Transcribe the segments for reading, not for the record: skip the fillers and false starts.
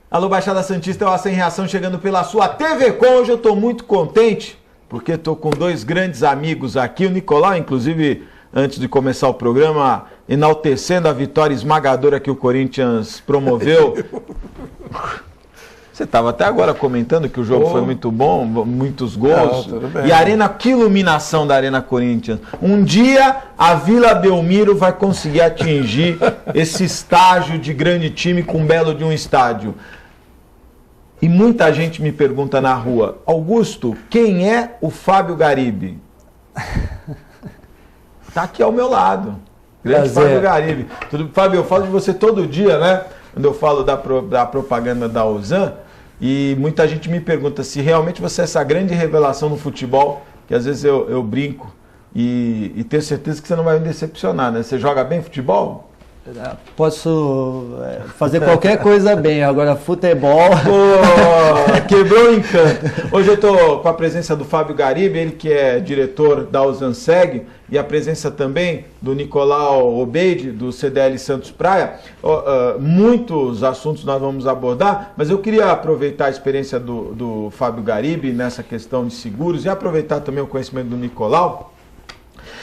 Alô, Baixada Santista, é o Sem Reação chegando pela sua TV Com. Hoje eu estou muito contente, porque estou com dois grandes amigos aqui. O Nicolau, inclusive, antes de começar o programa, enaltecendo a vitória esmagadora que o Corinthians promoveu. Você estava até agora comentando que o jogo foi muito bom, muitos gols. E a arena, que iluminação da Arena Corinthians. Um dia a Vila Belmiro vai conseguir atingir esse estágio de grande time com um belo de um estádio. E muita gente me pergunta na rua: Augusto, quem é o Fábio Garibe? Está aqui ao meu lado. Grande Fábio Garibe. Fábio, eu falo de você todo dia, né? Quando eu falo da propaganda da Ozan. E muita gente me pergunta se realmente você é essa grande revelação no futebol, que às vezes eu brinco e tenho certeza que você não vai me decepcionar, né? Você joga bem futebol? Posso fazer qualquer coisa bem, agora futebol... Pô, quebrou o encanto. Hoje eu estou com a presença do Fábio Garibe, ele que é diretor da Uzanseg, e a presença também do Nicolau Obeide, do CDL Santos Praia. Muitos assuntos nós vamos abordar, mas eu queria aproveitar a experiência do Fábio Garibe nessa questão de seguros e aproveitar também o conhecimento do Nicolau.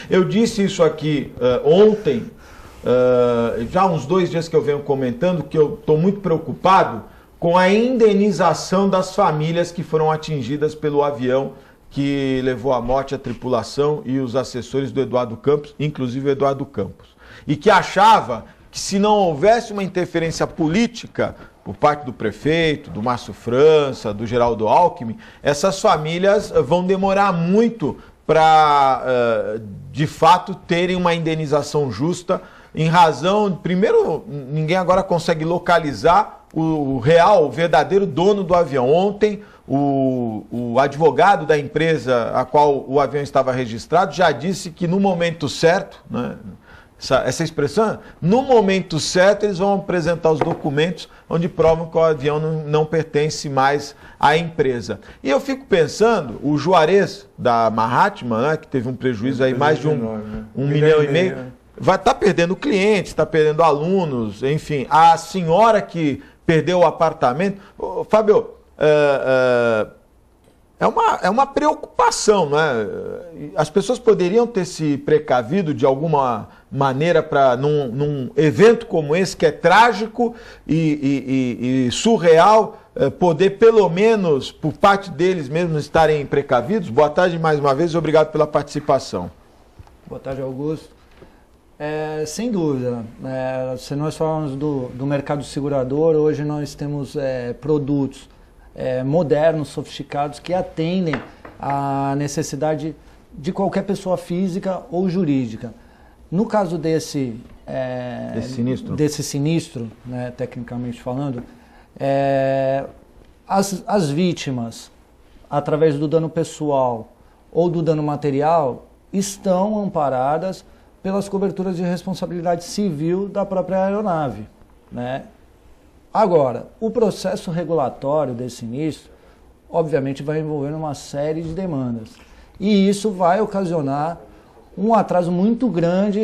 Eu disse isso aqui ontem, já há uns 2 dias que eu venho comentando, que eu estou muito preocupado com a indenização das famílias que foram atingidas pelo avião que levou à morte a tripulação e os assessores do Eduardo Campos, inclusive o Eduardo Campos. E que achava que se não houvesse uma interferência política por parte do prefeito, do Márcio França, do Geraldo Alckmin, essas famílias vão demorar muito para, de fato, terem uma indenização justa, em razão, primeiro, ninguém agora consegue localizar o real, o verdadeiro dono do avião. Ontem, o advogado da empresa a qual o avião estava registrado já disse que no momento certo, né, essa expressão, no momento certo eles vão apresentar os documentos onde provam que o avião não pertence mais à empresa. E eu fico pensando, o Juarez da Mahatma, né, que teve um prejuízo aí mais de um milhão e meio, vai estar perdendo clientes, está perdendo alunos, enfim. A senhora que perdeu o apartamento... Fábio, é uma preocupação, né? As pessoas poderiam ter se precavido de alguma maneira para, num evento como esse, que é trágico e surreal, poder pelo menos, por parte deles mesmos, estarem precavidos? Boa tarde mais uma vez e obrigado pela participação. Boa tarde, Augusto. Sem dúvida, se nós falarmos do mercado segurador, hoje nós temos produtos modernos, sofisticados, que atendem à necessidade de qualquer pessoa física ou jurídica. No caso desse sinistro, né, tecnicamente falando, as vítimas, através do dano pessoal ou do dano material, estão amparadas pelas coberturas de responsabilidade civil da própria aeronave, né? Agora, o processo regulatório desse sinistro, obviamente, vai envolver uma série de demandas. E isso vai ocasionar um atraso muito grande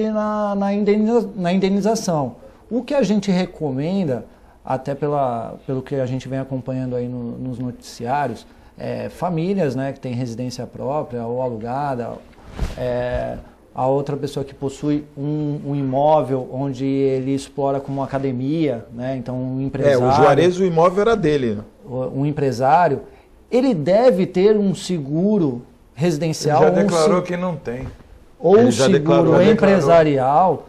na indenização. O que a gente recomenda, até pelo que a gente vem acompanhando aí nos noticiários, famílias, né, que têm residência própria ou alugada, a outra pessoa que possui um imóvel onde ele explora como academia, né? Então um empresário... o Juarez, o imóvel era dele. Um empresário, ele deve ter um seguro residencial... Ele já declarou que não tem. Ou um seguro empresarial.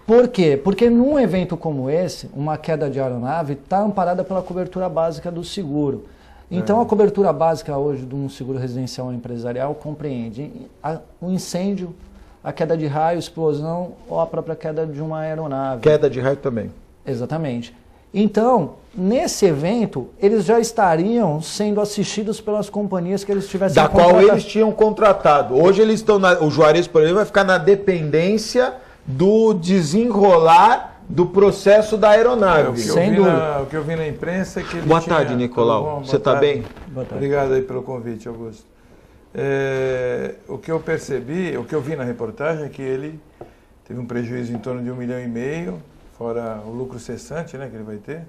Por quê? Porque num evento como esse, uma queda de aeronave está amparada pela cobertura básica do seguro. Então a cobertura básica hoje de um seguro residencial ou empresarial compreende o incêndio, a queda de raio, explosão ou a própria queda de uma aeronave. Queda de raio também. Exatamente. Então, nesse evento, eles já estariam sendo assistidos pelas companhias que eles tivessem contratado. Da qual eles tinham contratado. Hoje eles estão... O Juarez, por exemplo, vai ficar na dependência do desenrolar do processo da aeronave. O que eu vi na imprensa é que ele Boa tarde, Nicolau. Você está bem? Boa tarde. Obrigado aí pelo convite, Augusto. O que eu percebi, o que eu vi na reportagem é que ele teve um prejuízo em torno de 1,5 milhão, fora o lucro cessante, né, que ele vai ter.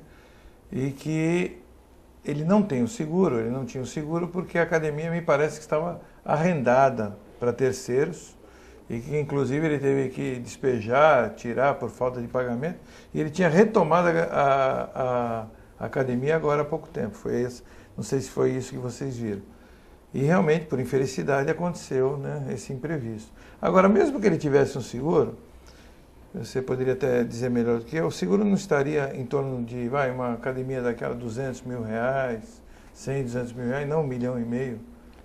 e que ele não tem o seguro, ele não tinha o seguro porque a academia me parece que estava arrendada para terceiros e que inclusive ele teve que despejar, tirar por falta de pagamento, e ele tinha retomado a academia agora há pouco tempo. Não sei se foi isso que vocês viram. E realmente, por infelicidade, aconteceu, né, esse imprevisto. Agora, mesmo que ele tivesse um seguro, você poderia até dizer melhor do que eu, o seguro não estaria em torno de, uma academia daquela, 200 mil reais, 100, 200 mil reais, não 1,5 milhão.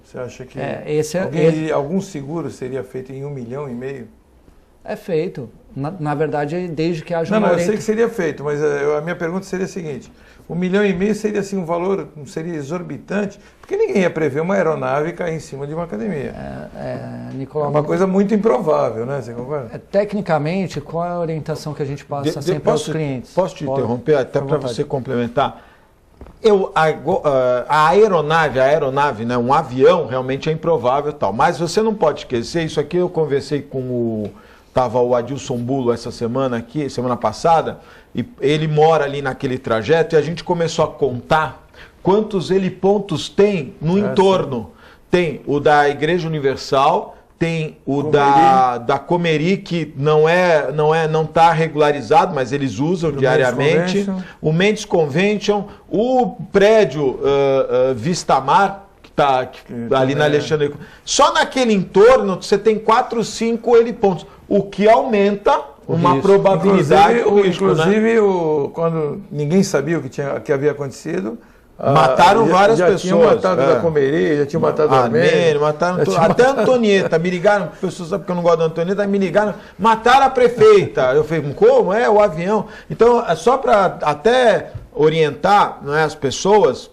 Você acha que algum seguro seria feito em 1,5 milhão? É feito. Na verdade, desde que haja Não, eu sei que seria feito, mas a minha pergunta seria a seguinte: 1,5 milhão seria assim um valor, não seria exorbitante, porque ninguém ia prever uma aeronave cair em cima de uma academia. Nicolau, é uma coisa muito improvável, né? Você concorda? Tecnicamente, qual é a orientação que a gente passa sempre aos clientes? Posso te interromper, até para você complementar? A aeronave, né, um avião, realmente é improvável e tal. Mas você não pode esquecer, isso aqui eu conversei com Estava o Adilson Bulo essa semana aqui, semana passada, e ele mora ali naquele trajeto, e a gente começou a contar quantos helipontos tem no entorno. Sim. Tem o da Igreja Universal, tem o da Comeri, que não está regularizado, mas eles usam diariamente. O Mendes Convention, o prédio Vistamar, que está ali na Alexandre. Só naquele entorno você tem 4, 5 helipontos, o que aumenta uma probabilidade. Inclusive, quando ninguém sabia o que havia acontecido, mataram várias pessoas. Já tinham matado da Comeria, já tinham matado a Armênio. Mataram até a Antonieta. Me ligaram, pessoas sabem que eu não gosto da Antonieta, me ligaram, mataram a prefeita. Eu falei, como? É o avião. Então, só para até orientar, não é, as pessoas,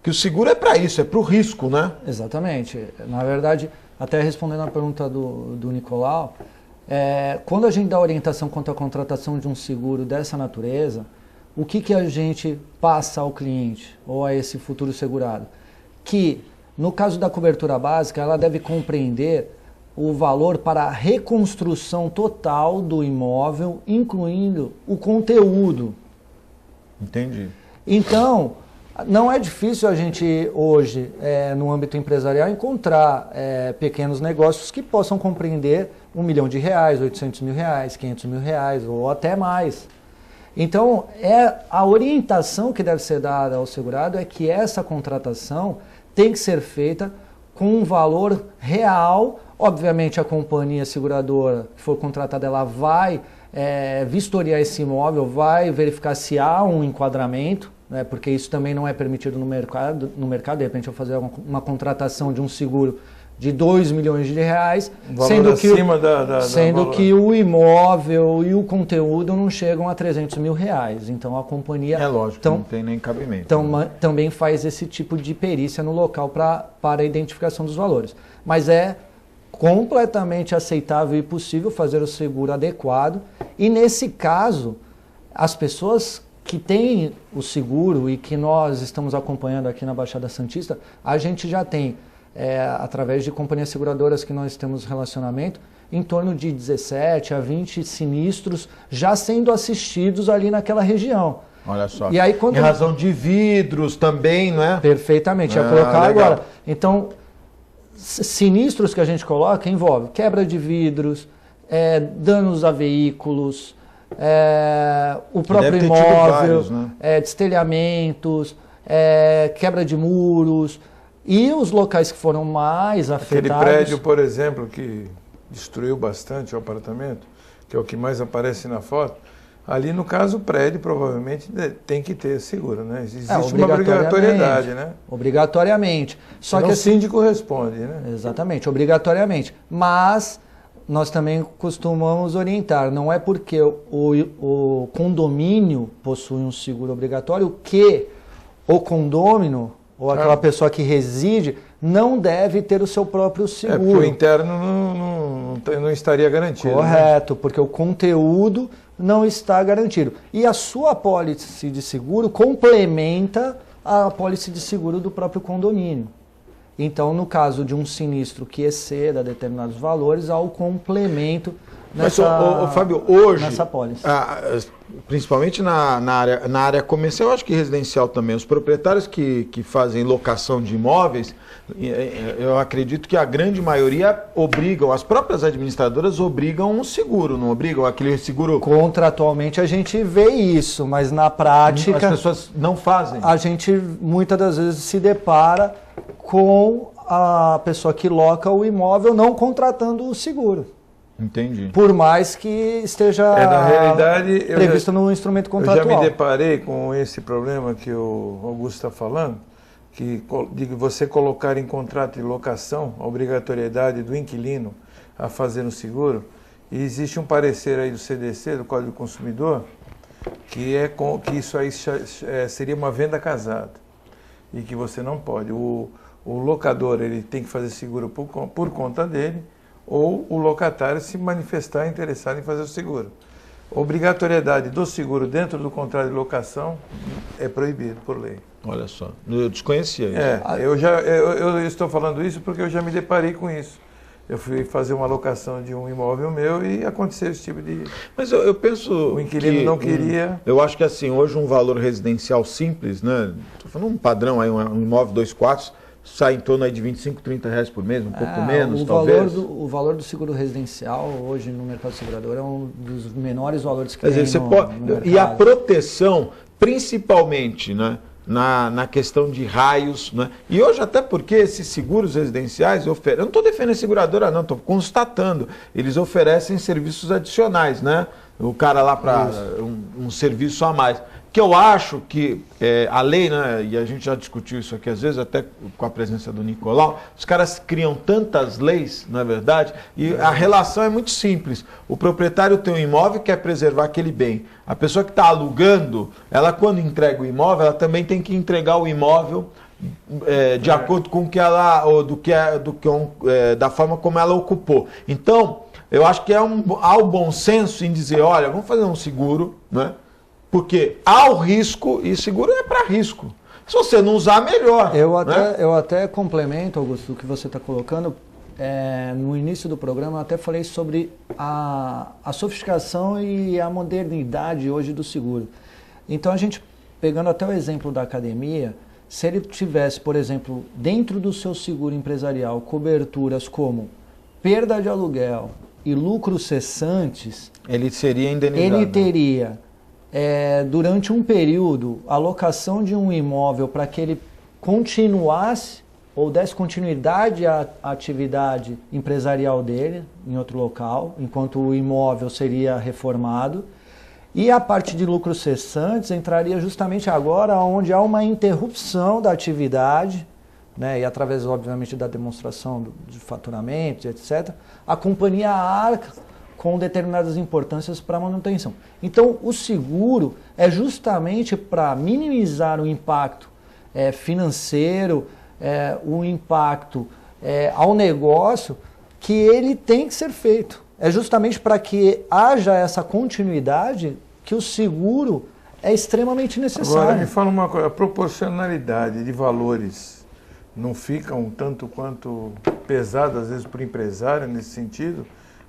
que o seguro é para isso, é para o risco, né? Exatamente. Na verdade, até respondendo a pergunta do Nicolau, quando a gente dá orientação quanto à contratação de um seguro dessa natureza, o que a gente passa ao cliente ou a esse futuro segurado? Que, no caso da cobertura básica, ela deve compreender o valor para a reconstrução total do imóvel, incluindo o conteúdo. Entendi. Então, não é difícil a gente hoje, no âmbito empresarial, encontrar pequenos negócios que possam compreender R$1 milhão, R$800 mil, R$500 mil ou até mais. Então, a orientação que deve ser dada ao segurado é que essa contratação tem que ser feita com um valor real. Obviamente, a companhia seguradora que for contratada, ela vai vistoriar esse imóvel, vai verificar se há um enquadramento, né, porque isso também não é permitido no mercado. De repente, eu vou fazer uma contratação de um seguro de R$2 milhões, sendo que o imóvel e o conteúdo não chegam a R$300 mil. Então a companhia não tem nem cabimento. Também faz esse tipo de perícia no local para a identificação dos valores. Mas é completamente aceitável e possível fazer o seguro adequado. E nesse caso, as pessoas que têm o seguro e que nós estamos acompanhando aqui na Baixada Santista, a gente já tem, através de companhias seguradoras que nós temos relacionamento, em torno de 17 a 20 sinistros já sendo assistidos ali naquela região. Olha só. E aí, em razão de vidros também, não é? Perfeitamente. Ia colocar agora. Então, sinistros que a gente coloca envolve quebra de vidros, danos a veículos, o próprio imóvel, vários, né? Destelhamentos, quebra de muros. E os locais que foram mais afetados... Aquele prédio, por exemplo, que destruiu bastante o apartamento, que é o que mais aparece na foto, ali no caso o prédio provavelmente tem que ter seguro, né? Existe uma obrigatoriedade, né? Obrigatoriamente. Só que o síndico responde, né? Exatamente, obrigatoriamente. Mas nós também costumamos orientar, não é porque o condomínio possui um seguro obrigatório que o condômino ou aquela pessoa que reside não deve ter o seu próprio seguro. Porque o interno não estaria garantido. Correto, né? Porque o conteúdo não está garantido. E a sua apólice de seguro complementa a apólice de seguro do próprio condomínio. Então, no caso de um sinistro que exceda determinados valores, há o complemento nessa, Fábio, hoje, nessa apólice. Principalmente na área comercial, acho que residencial também, os proprietários que fazem locação de imóveis, eu acredito que a grande maioria obrigam, as próprias administradoras obrigam um seguro, não obrigam? Aquele seguro... Contratualmente a gente vê isso, mas na prática... As pessoas não fazem. A gente muitas das vezes se depara com a pessoa que loca o imóvel não contratando o seguro. Entendi. Por mais que esteja na realidade, previsto no instrumento contratual. Eu já me deparei com esse problema que o Augusto está falando, que de você colocar em contrato de locação a obrigatoriedade do inquilino a fazer um seguro. E existe um parecer aí do CDC, do Código do Consumidor, que isso aí seria uma venda casada e que você não pode. O locador ele tem que fazer seguro por conta dele, ou o locatário se manifestar interessado em fazer o seguro. Obrigatoriedade do seguro dentro do contrato de locação é proibido por lei. Olha só, eu desconhecia isso. Eu estou falando isso porque eu já me deparei com isso. Eu fui fazer uma locação de um imóvel meu e aconteceu esse tipo de... Mas eu penso o inquilino não queria... Eu acho que assim, hoje um valor residencial simples, né? Estou falando um padrão aí, um imóvel 2 quartos, sai em torno aí de 25, 30 reais por mês, um pouco menos, talvez. O valor do seguro residencial hoje no mercado segurador é um dos menores valores que tem no mercado. E a proteção, principalmente, né, na questão de raios, né? E hoje até porque esses seguros residenciais oferecem... Eu não estou defendendo a seguradora não, estou constatando. Eles oferecem serviços adicionais, né? O cara lá para um serviço a mais. Que eu acho que a lei, né, e a gente já discutiu isso aqui às vezes, até com a presença do Nicolau, os caras criam tantas leis, não é verdade? E a relação é muito simples. O proprietário tem um imóvel e quer preservar aquele bem. A pessoa que está alugando, ela quando entrega o imóvel, ela também tem que entregar o imóvel de acordo com o que ela, ou da forma como ela ocupou. Então, eu acho que há o bom senso em dizer, olha, vamos fazer um seguro, né? Porque há o risco, e seguro é para risco. Se você não usar, melhor. Eu até complemento, Augusto, o que você está colocando. No início do programa eu até falei sobre a sofisticação e a modernidade hoje do seguro. Então a gente, pegando até o exemplo da academia, se ele tivesse, por exemplo, dentro do seu seguro empresarial, coberturas como perda de aluguel e lucros cessantes... Ele seria indenizado. Ele teria... durante um período, a locação de um imóvel para que ele continuasse ou desse continuidade à atividade empresarial dele em outro local, enquanto o imóvel seria reformado. E a parte de lucros cessantes entraria justamente agora, onde há uma interrupção da atividade, né, e através, obviamente, da demonstração de faturamento, etc., a companhia arca com determinadas importâncias para a manutenção. Então, o seguro é justamente para minimizar o impacto financeiro, o impacto ao negócio, que ele tem que ser feito. É justamente para que haja essa continuidade que o seguro é extremamente necessário. Agora, me fala uma coisa, a proporcionalidade de valores não fica um tanto quanto pesado, às vezes, para o empresário, nesse sentido?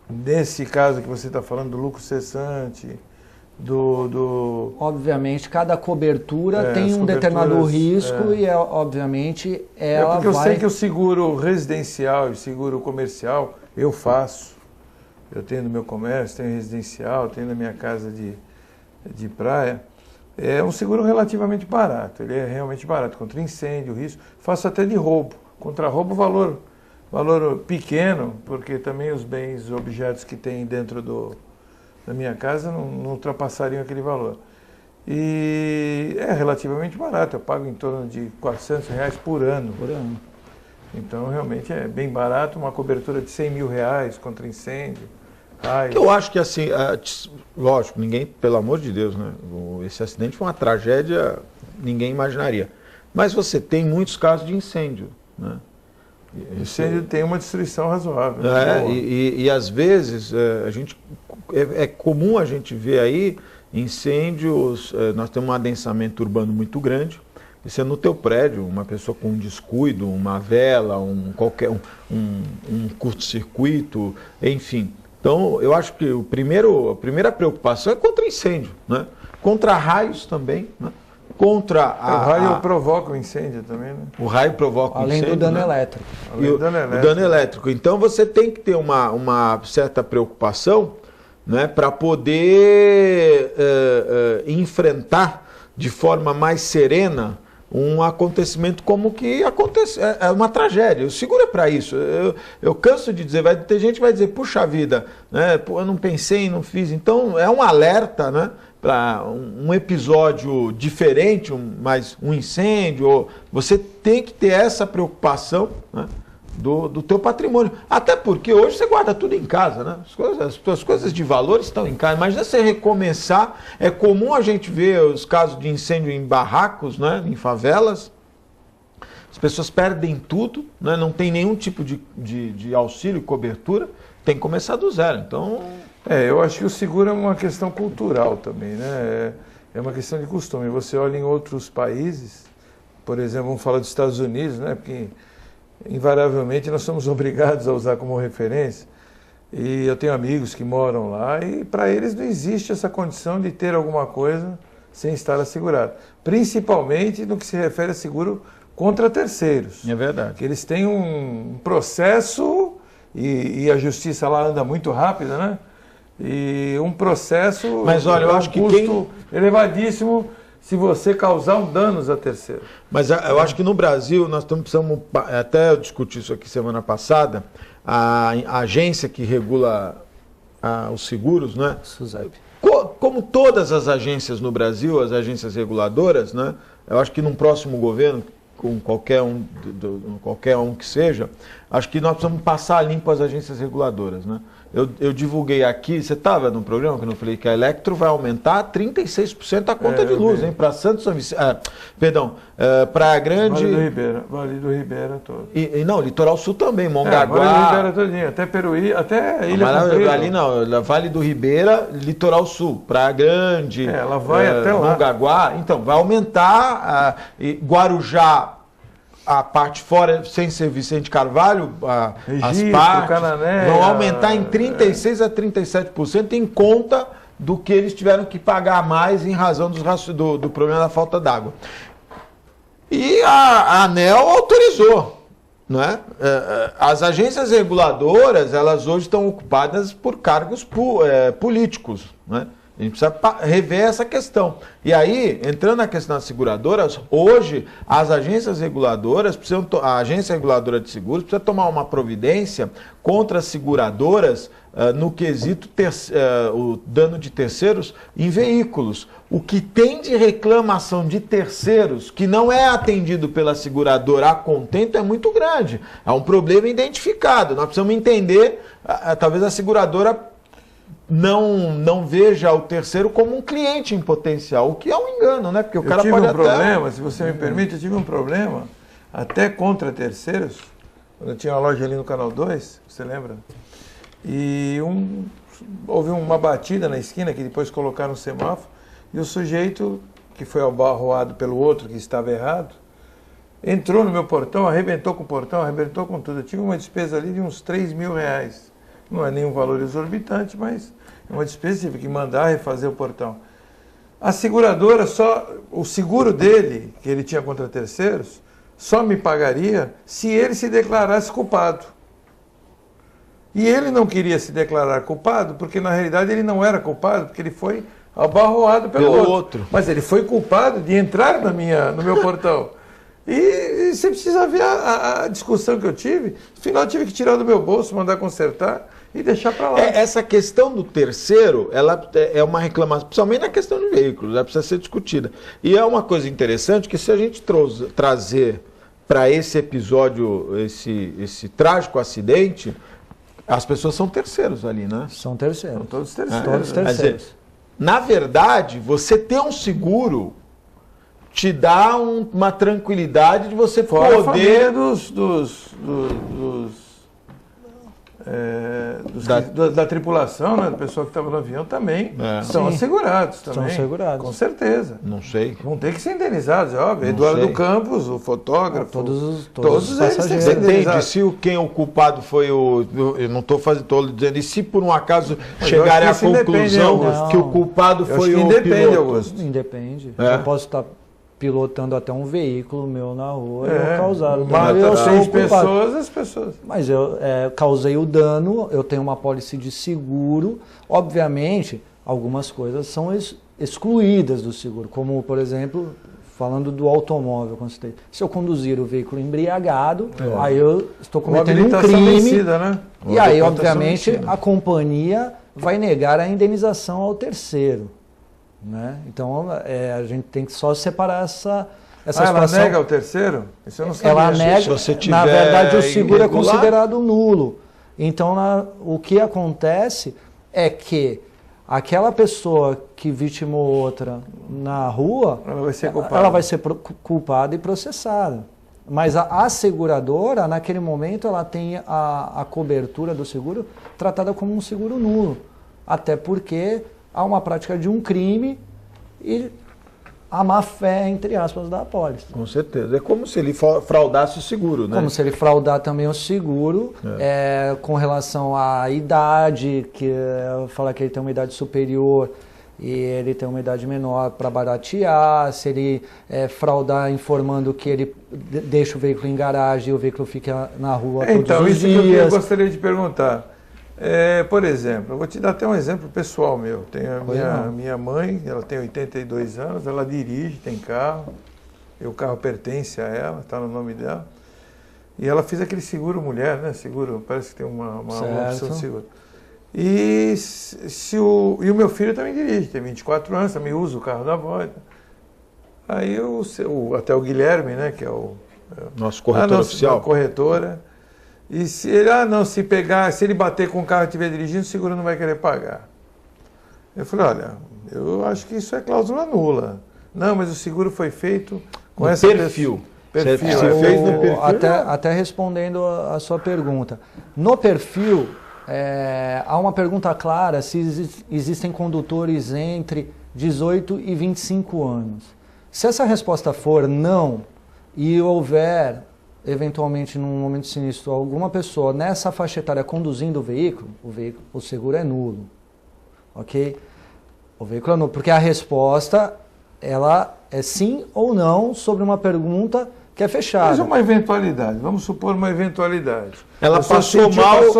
Nesse caso que você está falando do lucro cessante, Obviamente, cada cobertura tem um determinado risco e, obviamente, ela porque eu sei que o seguro residencial e seguro comercial eu faço. Eu tenho no meu comércio, tenho residencial, tenho na minha casa de praia. É um seguro relativamente barato, ele é realmente barato, contra incêndio, risco. Faço até de roubo. Contra roubo, valor pequeno, porque também os bens, objetos que tem dentro da minha casa não ultrapassariam aquele valor. E é relativamente barato, eu pago em torno de R$400 por ano. Então, realmente é bem barato, uma cobertura de R$100 mil contra incêndio. Eu acho que assim, lógico, ninguém, pelo amor de Deus, né? Esse acidente foi uma tragédia, ninguém imaginaria. Mas você tem muitos casos de incêndio, né? Incêndio tem uma destruição razoável. E às vezes é comum a gente ver aí incêndios, nós temos um adensamento urbano muito grande, isso é no teu prédio, uma pessoa com um descuido, uma vela, um curto-circuito, enfim, Então, eu acho que a primeira preocupação é contra incêndio, né? Contra raios também, né? Contra o raio provoca o incêndio também, né? O raio provoca o incêndio. Além do dano elétrico. O dano elétrico. Então, você tem que ter uma certa preocupação, né, para poder enfrentar de forma mais serena um acontecimento como que acontece, é uma tragédia. O seguro é para isso. Eu canso de dizer, vai ter gente que vai dizer, puxa vida, né, pô, eu não pensei, não fiz. Então, é um alerta, né, para um episódio diferente, mas um incêndio. Você tem que ter essa preocupação, né, do teu patrimônio. Até porque hoje você guarda tudo em casa, né? As tuas coisas de valor estão em casa. Imagina você recomeçar. É comum a gente ver os casos de incêndio em barracos, né? Em favelas. As pessoas perdem tudo, né? Não tem nenhum tipo de auxílio, cobertura. Tem que começar do zero. Então... eu acho que o seguro é uma questão cultural também, né? É uma questão de costume. Você olha em outros países, por exemplo, vamos falar dos Estados Unidos, né? Porque invariavelmente nós somos obrigados a usar como referência, e eu tenho amigos que moram lá e para eles não existe essa condição de ter alguma coisa sem estar assegurado, principalmente no que se refere a seguro contra terceiros. É verdade. Que eles têm um processo e a justiça lá anda muito rápida, né? E um processo, mas olha, eu acho que custo elevadíssimo se você causar danos a terceiro. Mas eu acho que no Brasil nós precisamos, até eu discuti isso aqui semana passada, a agência que regula os seguros, né? SUSEP. Como todas as agências no Brasil, as agências reguladoras, né? Eu acho que num próximo governo, com qualquer um que seja, acho que nós precisamos passar limpo as agências reguladoras, né? Eu divulguei aqui, você estava no programa que eu falei que a Electro vai aumentar 36% a conta de luz, hein? Para Santos, São Vicente, Praia Grande... Vale do Ribeira todo. E não, Litoral Sul também, Mongaguá... Vale do Ribeira todinho, até Peruí, até Ilha Comprida. Ali não, Vale do Ribeira, Litoral Sul, Praia Grande... ela vai até lá. Mongaguá, então, vai aumentar, Guarujá... A parte fora, sem ser Vicente Carvalho, as partes Canané, vão aumentar em 36% a 37% em conta do que eles tiveram que pagar mais em razão do problema da falta d'água. E a ANEEL autorizou. Não é? As agências reguladoras, elas hoje estão ocupadas por cargos políticos, não é? A gente precisa rever essa questão. E aí, entrando na questão das seguradoras, hoje as agências reguladoras, a Agência Reguladora de Seguros precisa tomar uma providência contra as seguradoras no quesito o dano de terceiros em veículos. O que tem de reclamação de terceiros que não é atendido pela seguradora a contento é muito grande. É um problema identificado. Nós precisamos entender, talvez a seguradora não veja o terceiro como um cliente em potencial, o que é um engano, né? Porque o cara pode problema, se você me permite, eu tive um problema até contra terceiros, quando eu tinha uma loja ali no Canal 2, você lembra? E houve uma batida na esquina, que depois colocaram um semáforo, e o sujeito, que foi abarroado pelo outro, que estava errado, entrou no meu portão, arrebentou com o portão, arrebentou com tudo. Eu tive uma despesa ali de uns R$3.000. Não é nenhum valor exorbitante, mas é uma despesa, tive que mandar refazer o portão. A seguradora o seguro dele, que ele tinha contra terceiros, só me pagaria se ele se declarasse culpado. E ele não queria se declarar culpado, porque na realidade ele não era culpado, porque ele foi abarroado pelo outro. Mas ele foi culpado de entrar no meu portão. E você precisa ver a discussão que eu tive. No final eu tive que tirar do meu bolso, mandar consertar e deixar para lá. Essa questão do terceiro, ela é uma reclamação, principalmente na questão de veículos, ela precisa ser discutida. E é uma coisa interessante que se a gente trazer para esse episódio, esse trágico acidente, as pessoas são terceiros ali, né? São terceiros. São todos terceiros. Todos terceiros. Na verdade, você ter um seguro te dá uma tranquilidade de você Fora poder... dos da tripulação, né, do pessoal que estava no avião também são assegurados também. São assegurados. Com certeza. Não sei. Vão ter que ser indenizados, é óbvio. Eduardo Campos, o fotógrafo. Todos os eles têm que ser indenizados. Depende, se quem é o culpado foi eu não estou dizendo, e se por um acaso chegarem à conclusão que o culpado foi o piloto? Augusto. Independe. Eu posso estar pilotando até um veículo meu na rua e eu causar o dano. Mata Eu sou o culpado. as pessoas. Mas eu causei o dano, eu tenho uma apólice de seguro. Obviamente, algumas coisas são excluídas do seguro, como, por exemplo, falando do automóvel, se eu conduzir o veículo embriagado, aí eu estou cometendo um crime, vencida, né? E aí, obviamente, a companhia vai negar a indenização ao terceiro. Né? Então, a gente tem que só separar essa situação. Ela nega o terceiro? Isso eu não sabia. Ela nega, se você tiver na verdade, o seguro irregular, é considerado nulo. Então, o que acontece é que aquela pessoa que vitimou outra na rua, ela vai ser culpada e processada. Mas a seguradora, naquele momento, ela tem a cobertura do seguro tratada como um seguro nulo. Até porque há uma prática de um crime e a má fé, entre aspas, da apólice. Com certeza. É como se ele fraudasse o seguro, né? Como se ele fraudar também o seguro, com relação à idade, que fala que ele tem uma idade superior e ele tem uma idade menor para baratear, se ele fraudar informando que ele deixa o veículo em garagem e o veículo fica na rua todos os dias. Então, isso que eu gostaria de perguntar. Por exemplo, eu vou te dar até um exemplo pessoal meu. Tem a minha mãe, ela tem 82 anos, ela dirige, tem carro, e o carro pertence a ela, está no nome dela. E ela fez aquele seguro mulher, né? Seguro, parece que tem uma opção de seguro. E o meu filho também dirige, tem 24 anos, também usa o carro da avó. Aí até o Guilherme, né? Que é o nosso corretor oficial. A corretora. E se ele, se ele bater com o carro e estiver dirigindo, o seguro não vai querer pagar. Eu falei, olha, eu acho que isso é cláusula nula. Não, mas o seguro foi feito com essa perfil. Fez no perfil. Até respondendo a sua pergunta. No perfil, há uma pergunta clara se existem condutores entre 18 e 25 anos. Se essa resposta for não, e houver eventualmente num momento sinistro alguma pessoa nessa faixa etária conduzindo o veículo, o seguro é nulo, ok? O veículo é nulo, porque a resposta ela é sim ou não sobre uma pergunta que é fechada. Mas uma eventualidade, vamos supor uma eventualidade. Ela passou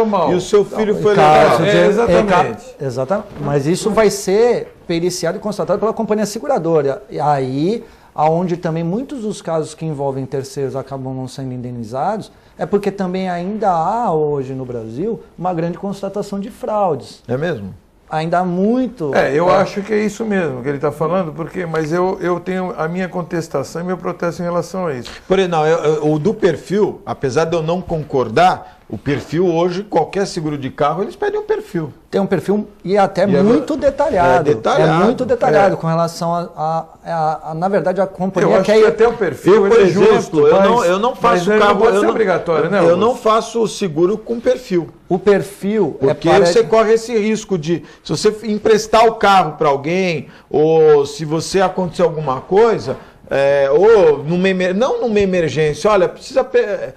mal e o seu filho foi levado. Exatamente. Exatamente. Mas isso vai ser periciado e constatado pela companhia seguradora. E aí, aonde também muitos dos casos que envolvem terceiros acabam não sendo indenizados, é porque também ainda há hoje no Brasil uma grande constatação de fraudes. É mesmo? Ainda há muito... eu acho que é isso mesmo que ele está falando, mas eu tenho a minha contestação e meu protesto em relação a isso. Porém, não, o do perfil, apesar de eu não concordar, o perfil hoje, qualquer seguro de carro, eles pedem um perfil. Tem um perfil e até muito detalhado. É muito detalhado com relação na verdade, a companhia quer... Eu acho que até o perfil por exemplo, justo, eu não faço carro... Não pode ser obrigatório, né? Eu não faço o seguro com perfil. O perfil porque você corre esse risco de, se você emprestar o carro para alguém, ou se você acontecer alguma coisa... ou não numa emergência, olha, precisa... a pessoa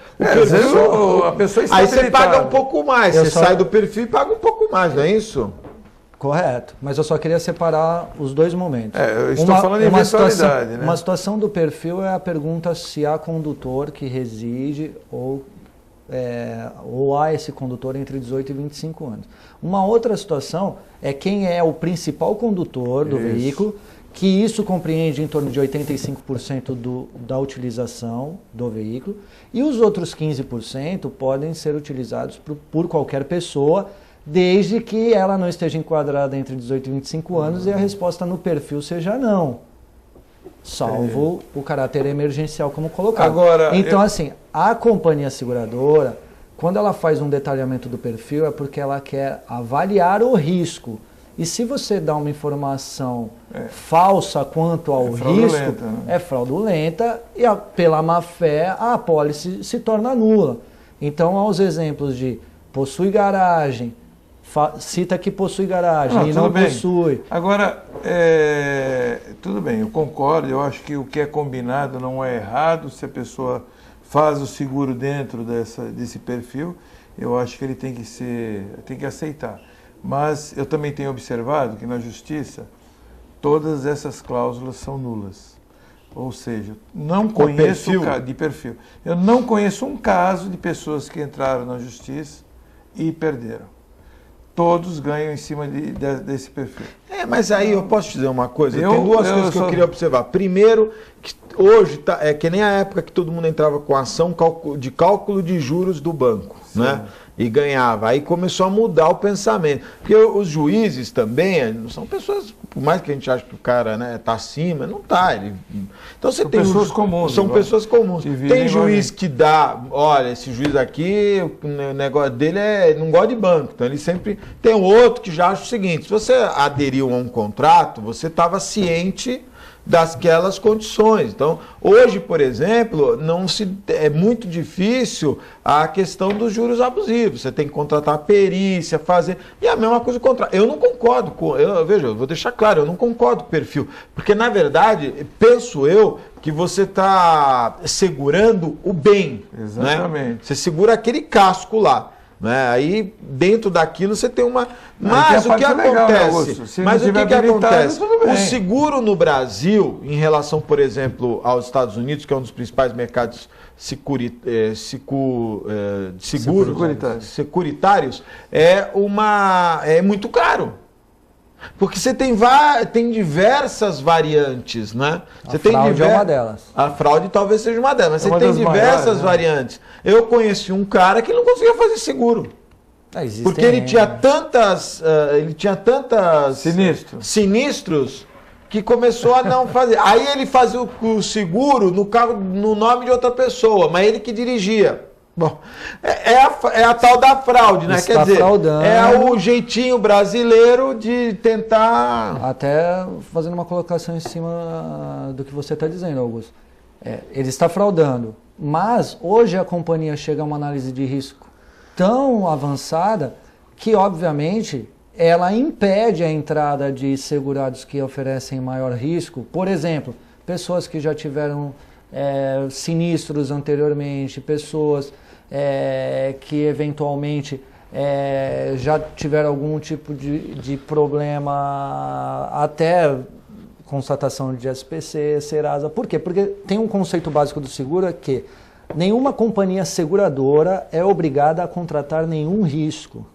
está aí você paga um pouco mais, você sai do perfil e paga um pouco mais, não é isso? Correto, mas eu só queria separar os dois momentos. Eu estou falando em eventualidade, né? Uma situação do perfil é a pergunta se há condutor que reside ou há esse condutor entre 18 e 25 anos. Uma outra situação é quem é o principal condutor do veículo, que isso compreende em torno de 85% da utilização do veículo, e os outros 15% podem ser utilizados por qualquer pessoa, desde que ela não esteja enquadrada entre 18 e 25 anos e a resposta no perfil seja não, salvo o caráter emergencial como colocado. Agora, então, assim, a companhia seguradora, quando ela faz um detalhamento do perfil, é porque ela quer avaliar o risco. E se você dá uma informação falsa quanto ao risco, é fraudulenta e pela má fé a apólice se torna nula. Então, aos exemplos de possui garagem, cita que possui garagem e não possui. Agora, tudo bem, eu concordo, eu acho que o que é combinado não é errado, se a pessoa faz o seguro dentro desse perfil, eu acho que ele tem que aceitar. Mas eu também tenho observado que na Justiça todas essas cláusulas são nulas. Ou seja, não conheço de perfil. Eu não conheço um caso de pessoas que entraram na Justiça e perderam. Todos ganham em cima desse perfil. Mas aí eu posso te dizer uma coisa. Tem duas coisas que eu queria observar. Primeiro, que hoje é que nem a época que todo mundo entrava com ação de cálculo de juros do banco, né? E ganhava. Aí começou a mudar o pensamento. Porque os juízes também são pessoas, por mais que a gente ache que o cara, né, tá acima, não tá. Então você tem pessoas comuns. São pessoas comuns. Tem juiz que dá, olha, esse juiz aqui, o negócio dele não gosta de banco. Então ele sempre tem outro que já acha o seguinte: se você aderiu a um contrato, você estava ciente daquelas condições. Então, hoje, por exemplo, é muito difícil a questão dos juros abusivos. Você tem que contratar uma perícia, fazer... E a mesma coisa contra... Eu não concordo com... Veja, eu vou deixar claro, eu não concordo com o perfil. Porque, na verdade, penso eu que você está segurando o bem. Exatamente. Né? Você segura aquele casco lá. Né? Aí dentro daquilo você tem uma... Mas o que acontece? Mas o que acontece? O seguro no Brasil, em relação, por exemplo, aos Estados Unidos, que é um dos principais mercados securitários, é muito caro. Porque você tem diversas variantes, né? A fraude é uma delas. A fraude talvez seja uma delas, mas você tem diversas variantes. Eu conheci um cara que não conseguia fazer seguro. Porque ele tinha tantas sinistros que começou a não fazer. Aí ele fazia o seguro no carro, no nome de outra pessoa, mas ele que dirigia. Bom, é a tal da fraude, né? Está Quer dizer, fraudando. É o jeitinho brasileiro de tentar... Até fazendo uma colocação em cima do que você está dizendo, Augusto. Ele está fraudando, mas hoje a companhia chega a uma análise de risco tão avançada que, obviamente, ela impede a entrada de segurados que oferecem maior risco. Por exemplo, pessoas que já tiveram sinistros anteriormente, pessoas que eventualmente já tiveram algum tipo de problema, até constatação de SPC, Serasa. Por quê? Porque tem um conceito básico do seguro que nenhuma companhia seguradora é obrigada a contratar nenhum risco.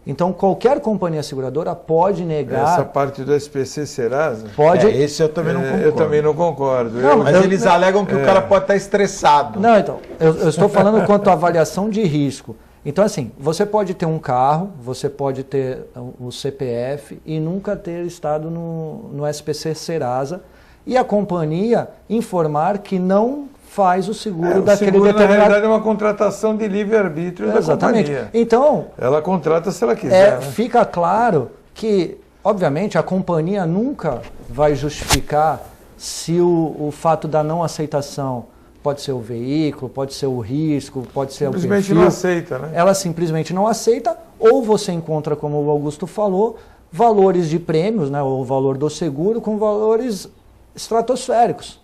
Então, qualquer companhia seguradora pode negar... Essa parte do SPC Serasa? Pode... esse eu também não concordo. Eu também não concordo. Mas eles alegam que o cara pode estar estressado. Não, então, eu estou falando quanto à avaliação de risco. Então, assim, você pode ter um carro, você pode ter o CPF e nunca ter estado no SPC Serasa e a companhia informar que não faz o seguro daquele seguro, determinado... na realidade, é uma contratação de livre-arbítrio da companhia. Então, ela contrata se ela quiser. Fica claro que, obviamente, a companhia nunca vai justificar se o fato da não aceitação pode ser o veículo, pode ser o risco, pode ser o perfil. Simplesmente não aceita, né? Ela simplesmente não aceita, ou você encontra, como o Augusto falou, valores de prêmios, né, ou o valor do seguro com valores estratosféricos.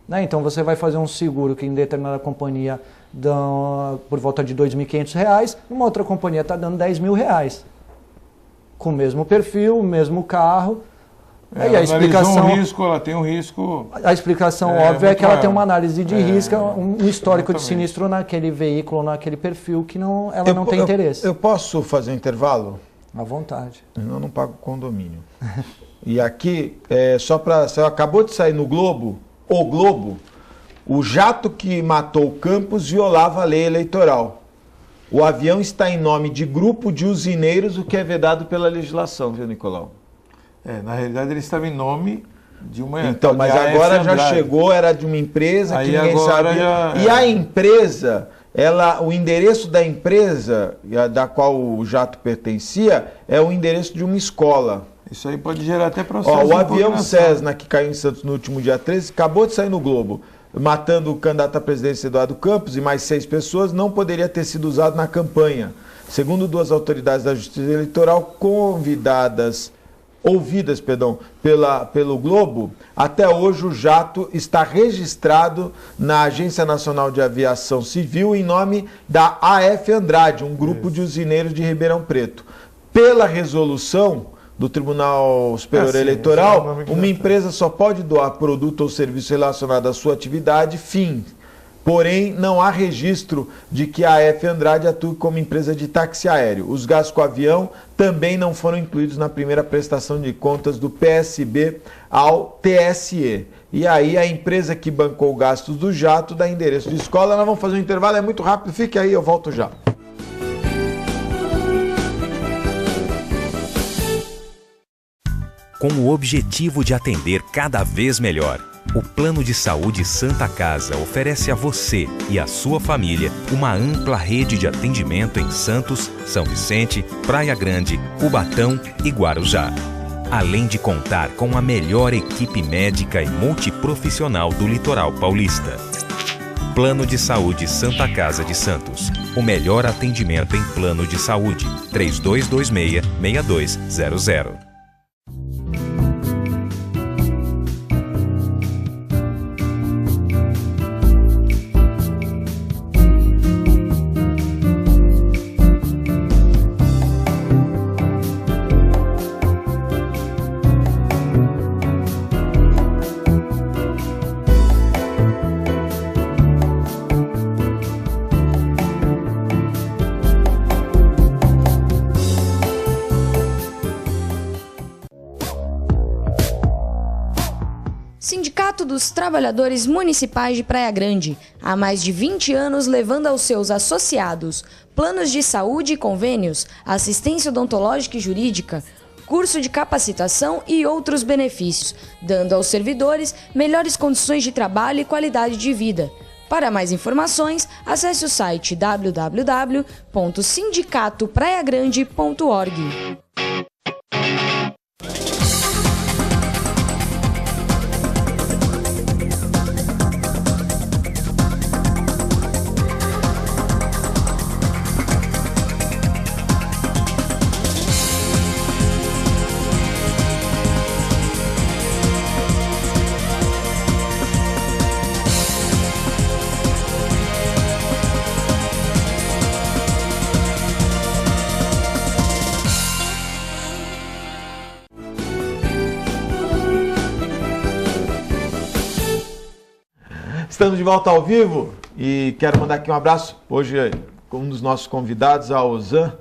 Né? Então você vai fazer um seguro que em determinada companhia dá por volta de R$ 2.500, uma outra companhia está dando R$ 10.000. Com o mesmo perfil, o mesmo carro. Ela ela tem um risco. A explicação óbvia é que ela tem uma análise de risco, um histórico de sinistro naquele veículo, naquele perfil que ela não tem interesse. Eu posso fazer um intervalo? À vontade. Eu não pago condomínio. E aqui, você acabou de sair no Globo, o jato que matou o Campos violava a lei eleitoral. O avião está em nome de grupo de usineiros, o que é vedado pela legislação, viu, Nicolau? Na realidade ele estava em nome de uma... Então, mas agora já chegou, era de uma empresa que ninguém sabia. E a empresa, o endereço da empresa, da qual o jato pertencia, é o endereço de uma escola. Isso aí pode gerar até processo. O avião Cessna, que caiu em Santos no último dia 13, acabou de sair no Globo. matando o candidato à presidência Eduardo Campos e mais 6 pessoas, não poderia ter sido usado na campanha. Segundo 2 autoridades da Justiça Eleitoral ouvidas pelo Globo, até hoje o jato está registrado na Agência Nacional de Aviação Civil em nome da AF Andrade, um grupo de usineiros de Ribeirão Preto. Pela resolução do Tribunal Superior Eleitoral, uma empresa só pode doar produto ou serviço relacionado à sua atividade, fim. Porém, não há registro de que a AF Andrade atue como empresa de táxi aéreo. Os gastos com o avião também não foram incluídos na primeira prestação de contas do PSB ao TSE. E aí a empresa que bancou gastos do jato dá endereço de escola. Nós vamos fazer um intervalo, é muito rápido, fique aí, eu volto já. Com o objetivo de atender cada vez melhor, o Plano de Saúde Santa Casa oferece a você e a sua família uma ampla rede de atendimento em Santos, São Vicente, Praia Grande, Cubatão e Guarujá. Além de contar com a melhor equipe médica e multiprofissional do litoral paulista. Plano de Saúde Santa Casa de Santos. O melhor atendimento em plano de saúde. 3226-6200. Sindicato dos Trabalhadores Municipais de Praia Grande, há mais de 20 anos levando aos seus associados planos de saúde e convênios, assistência odontológica e jurídica, curso de capacitação e outros benefícios, dando aos servidores melhores condições de trabalho e qualidade de vida. Para mais informações, acesse o site www.sindicatopraiagrande.org. Estamos de volta ao vivo e quero mandar aqui um abraço. Hoje, um dos nossos convidados, a Ozan.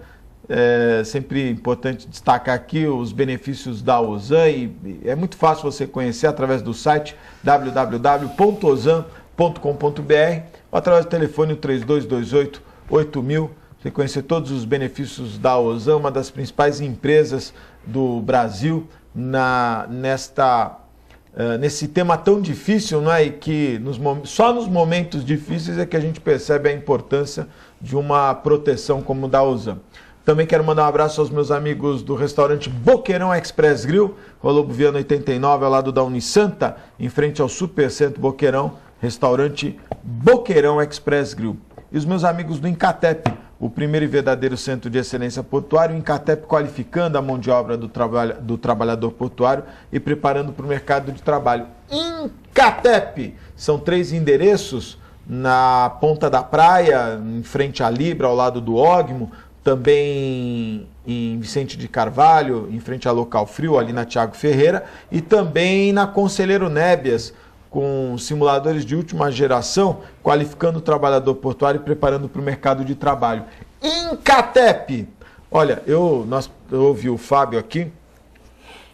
É sempre importante destacar aqui os benefícios da Ozan e é muito fácil você conhecer através do site www.ozan.com.br ou através do telefone 3228-8000. Você conhecer todos os benefícios da Ozan, uma das principais empresas do Brasil nesse tema tão difícil, não é? E que só nos momentos difíceis é que a gente percebe a importância de uma proteção como da Ozan. Também quero mandar um abraço aos meus amigos do restaurante Boqueirão Express Grill, Rua Viana 89, ao lado da Unisanta, em frente ao Supercentro Boqueirão, restaurante Boqueirão Express Grill. E os meus amigos do Incatep, o primeiro e verdadeiro centro de excelência portuário, o Incatep qualificando a mão de obra do trabalhador portuário e preparando para o mercado de trabalho. Incatep! São 3 endereços na Ponta da Praia, em frente à Libra, ao lado do Ogmo, também em Vicente de Carvalho, em frente à Local Frio, ali na Tiago Ferreira, e também na Conselheiro Nébias, com simuladores de última geração, qualificando o trabalhador portuário e preparando para o mercado de trabalho. Incatep! Olha, eu ouvi o Fábio aqui,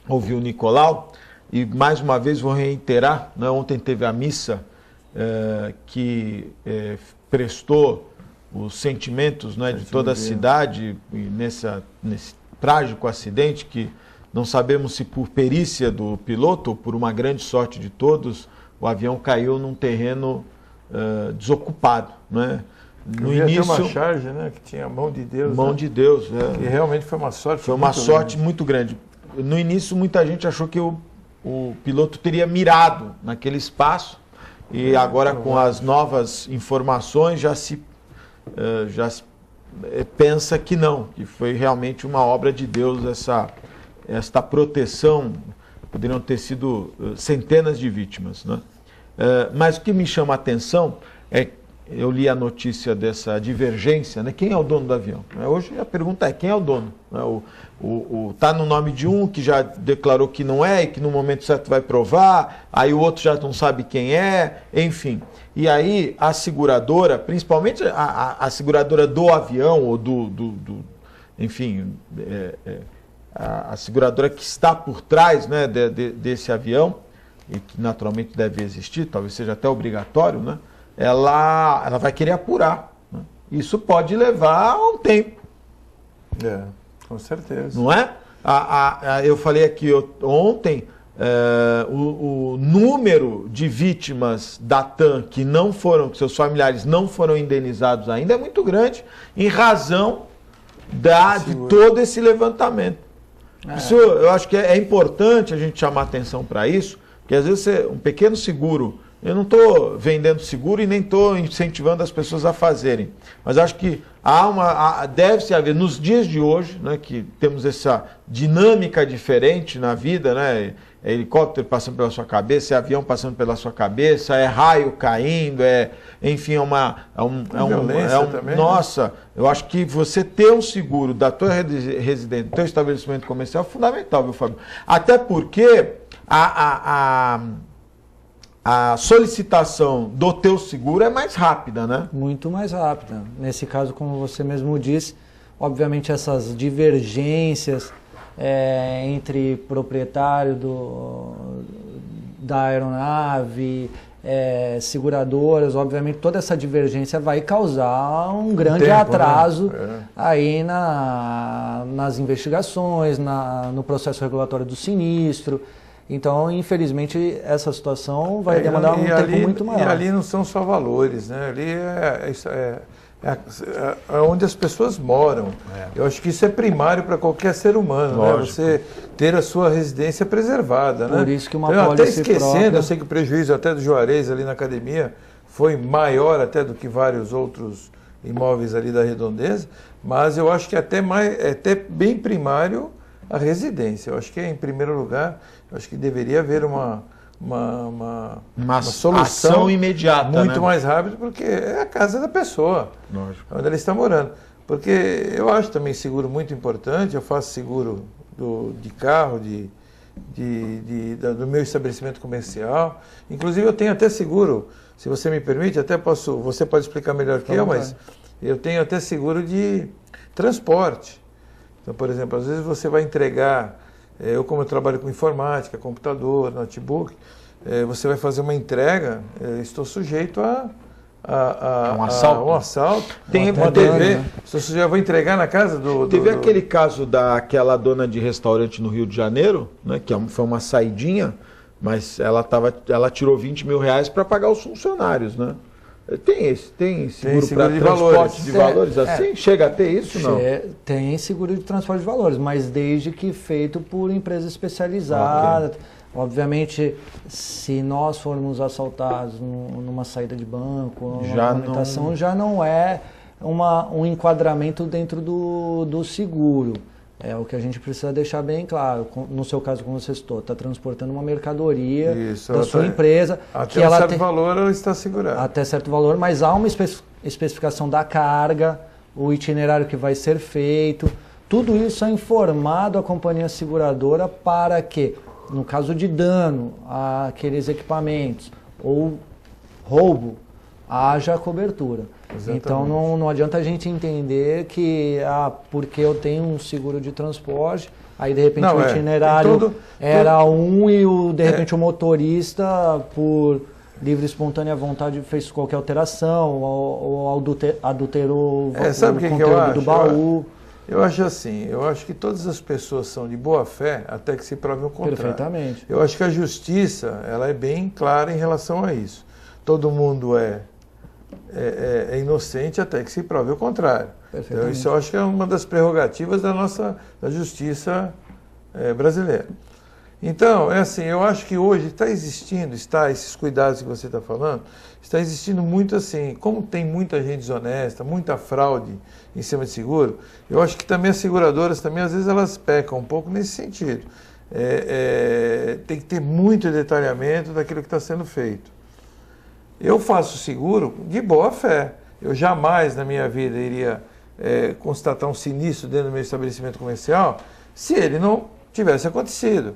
ouvi o Nicolau, e mais uma vez vou reiterar, né, ontem teve a missa que prestou os sentimentos, né, de toda a cidade nesse trágico acidente que não sabemos se por perícia do piloto ou por uma grande sorte de todos, o avião caiu num terreno desocupado, né? No início, uma charge, né, que tinha a mão de Deus. Mão de Deus. E realmente foi uma sorte. Foi uma sorte muito grande. No início, muita gente achou que o piloto teria mirado naquele espaço e agora com as novas informações já se pensa que não, que foi realmente uma obra de Deus esta proteção. Poderiam ter sido centenas de vítimas, né? Mas o que me chama a atenção é, eu li a notícia dessa divergência, né? Quem é o dono do avião? Hoje a pergunta é, quem é o dono? Tá no nome de um que já declarou que não é e que no momento certo vai provar, aí o outro já não sabe quem é, enfim. E aí a seguradora, principalmente a seguradora do avião, ou enfim, a seguradora que está por trás, né, desse avião, e que naturalmente deve existir, talvez seja até obrigatório, né, ela vai querer apurar, né? Isso pode levar um tempo. Com certeza. Não é? Eu falei aqui ontem, o número de vítimas da TAM que seus familiares não foram indenizados ainda é muito grande, em razão de todo esse levantamento. Isso, eu acho que é importante a gente chamar atenção para isso, porque às vezes um pequeno seguro, eu não estou vendendo seguro e nem estou incentivando as pessoas a fazerem, mas acho que deve-se haver, nos dias de hoje, né, que temos essa dinâmica diferente na vida, né, é helicóptero passando pela sua cabeça, é avião passando pela sua cabeça, é raio caindo, enfim, também, nossa, né? Eu acho que você ter um seguro da tua residência, do teu estabelecimento comercial é fundamental, viu, Fábio? Até porque a solicitação do teu seguro é mais rápida, né? Muito mais rápida. Nesse caso, como você mesmo disse, obviamente essas divergências entre proprietário da aeronave, seguradoras, obviamente toda essa divergência vai causar um grande atraso, né? Aí nas investigações, no processo regulatório do sinistro. Então, infelizmente, essa situação vai demandar um tempo muito maior. E ali não são só valores, né? Ali é onde as pessoas moram. Eu acho que isso é primário para qualquer ser humano, né? Você ter a sua residência preservada, né? Por isso que uma então, pólice até esquecendo, própria... eu sei que o prejuízo até do Juarez ali na academia foi maior até do que vários outros imóveis ali da Redondeza, mas eu acho que até bem primário a residência. Eu acho que em primeiro lugar, eu acho que deveria haver uma solução ação imediata, muito, né? mais rápida, porque é a casa da pessoa, lógico, onde ela está morando. Porque eu acho também seguro muito importante, eu faço seguro de carro, do meu estabelecimento comercial. Inclusive eu tenho até seguro, se você me permite, você pode explicar melhor que eu, mas eu tenho até seguro de transporte. Então, por exemplo, às vezes você vai entregar, como eu trabalho com informática, computador, notebook, você vai fazer uma entrega, estou sujeito a um assalto. Tem uma TV, né? Já vou entregar na casa Teve aquele caso daquela dona de restaurante no Rio de Janeiro, né, que foi uma saidinha, mas ela tirou 20 mil reais para pagar os funcionários, né? Tem seguro para transporte de valores assim? Chega a ter isso, não? Tem seguro de transporte de valores, mas desde que feito por empresa especializada. Okay. Obviamente, se nós formos assaltados numa saída de banco, numa movimentação, já não é um enquadramento dentro do seguro. É o que a gente precisa deixar bem claro. No seu caso, como você citou, está transportando uma mercadoria da sua empresa. Até um certo valor ela está segurada. Até certo valor, mas há uma especificação da carga, o itinerário que vai ser feito. Tudo isso é informado à companhia seguradora para que, no caso de dano àqueles equipamentos ou roubo, haja cobertura. Exatamente. Então não adianta a gente entender que porque eu tenho um seguro de transporte, aí de repente o itinerário era e de repente o motorista, por livre e espontânea vontade, fez qualquer alteração ou adulterou o conteúdo do baú. Eu acho assim, eu acho que todas as pessoas são de boa fé até que se prove o contrário. Perfeitamente. Eu acho que a justiça ela é bem clara em relação a isso. Todo mundo é inocente até que se prove o contrário. Então, isso eu acho que é uma das prerrogativas da justiça brasileira. Então, é assim, eu acho que hoje esses cuidados que você está falando, está existindo muito assim, como tem muita gente desonesta, muita fraude em cima de seguro, eu acho que também as seguradoras, também às vezes elas pecam um pouco nesse sentido. Tem que ter muito detalhamento daquilo que está sendo feito. Eu faço seguro de boa fé. Eu jamais na minha vida iria constatar um sinistro dentro do meu estabelecimento comercial se ele não tivesse acontecido.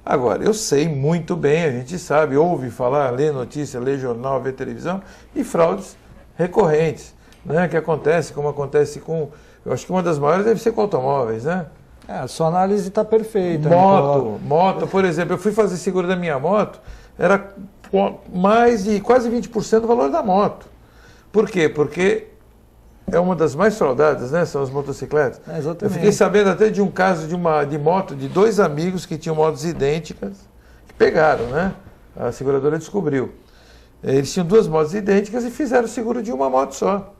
Agora, eu sei muito bem, a gente sabe, ouve falar, lê notícia, lê jornal, vê televisão, e fraudes recorrentes, né, que acontece, como acontece com... Eu acho que uma das maiores deve ser com automóveis, né? A sua análise está perfeita. Moto, por exemplo, eu fui fazer seguro da minha moto, era mais de quase 20% do valor da moto. Por quê? Porque é uma das mais fraudadas, né? São as motocicletas. Exatamente. Eu fiquei sabendo até de um caso de moto de 2 amigos que tinham motos idênticas, que pegaram, né? A seguradora descobriu. Eles tinham 2 motos idênticas e fizeram o seguro de uma moto só.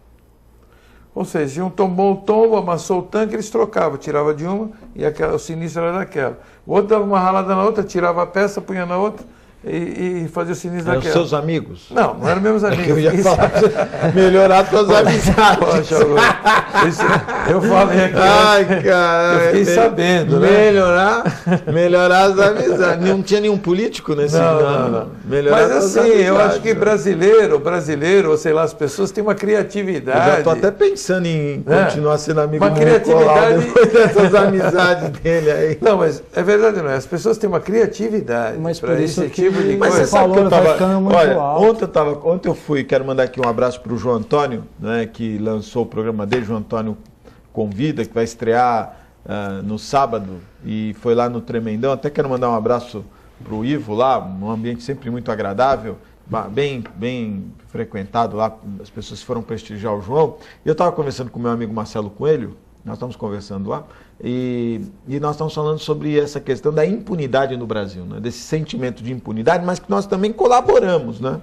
Ou seja, um tomou o tombo, amassou o tanque, eles trocavam, tirava de uma e o sinistro era daquela. O outro dava uma ralada na outra, tirava a peça, punha na outra e fazia o sinistro daquela. Eram seus amigos? Não eram meus amigos. Eu ia falar, melhorar suas amizades. Poxa, eu falei aqui. Ai, cara. Eu fiquei sabendo, né? Melhorar as amizades. Não tinha nenhum político nesse não. Mas assim, eu acho que brasileiro, ou sei lá, as pessoas têm uma criatividade. Eu já estou até pensando em continuar sendo amigo do criatividade depois dessas amizades dele aí. Não, mas é verdade, não é? As pessoas têm uma criatividade para esse tipo de mas coisa. você sabe que eu tava, olha, alto. ontem eu fui, quero mandar aqui um abraço para o João Antônio, né, que lançou o programa dele, João Antônio Convida, que vai estrear no sábado, e foi lá no Tremendão. Até quero mandar um abraço para o Ivo lá, um ambiente sempre muito agradável, bem frequentado lá, as pessoas foram prestigiar o João. E eu estava conversando com o meu amigo Marcelo Coelho, nós estamos conversando lá, e nós estamos falando sobre essa questão da impunidade no Brasil, né? Desse sentimento de impunidade, mas que nós também colaboramos, né?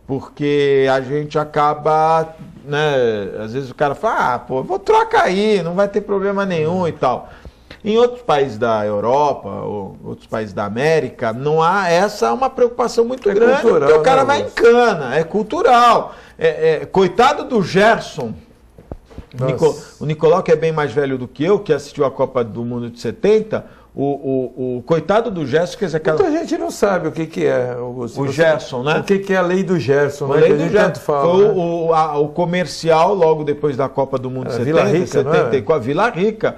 Porque a gente acaba, né? Às vezes o cara fala, vou trocar aí, não vai ter problema nenhum e tal. Em outros países da Europa, ou outros países da América, não há uma preocupação muito grande, cultural, porque o cara vai em cana, é cultural. Coitado do Gerson. O Nicolau, que é bem mais velho do que eu, que assistiu a Copa do Mundo de 70, o coitado do Gerson, quer dizer... Muita gente não sabe o que é o Gerson, né? O que é a lei do Gerson, a né? lei do Gerson. Fala, foi né? o comercial, logo depois da Copa do Mundo de 70, Vila Rica, 74, Vila Rica.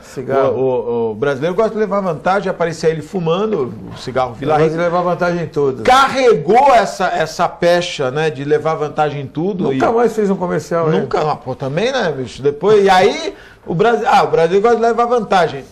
O brasileiro gosta de levar vantagem, aparecia ele fumando o cigarro Vila Rica. Gosta de levar vantagem em tudo. Carregou essa pecha, né, de levar vantagem em tudo. Nunca mais fez um comercial, né? Nunca, também, né, bicho? Depois, e aí, o Brasil gosta de levar vantagem.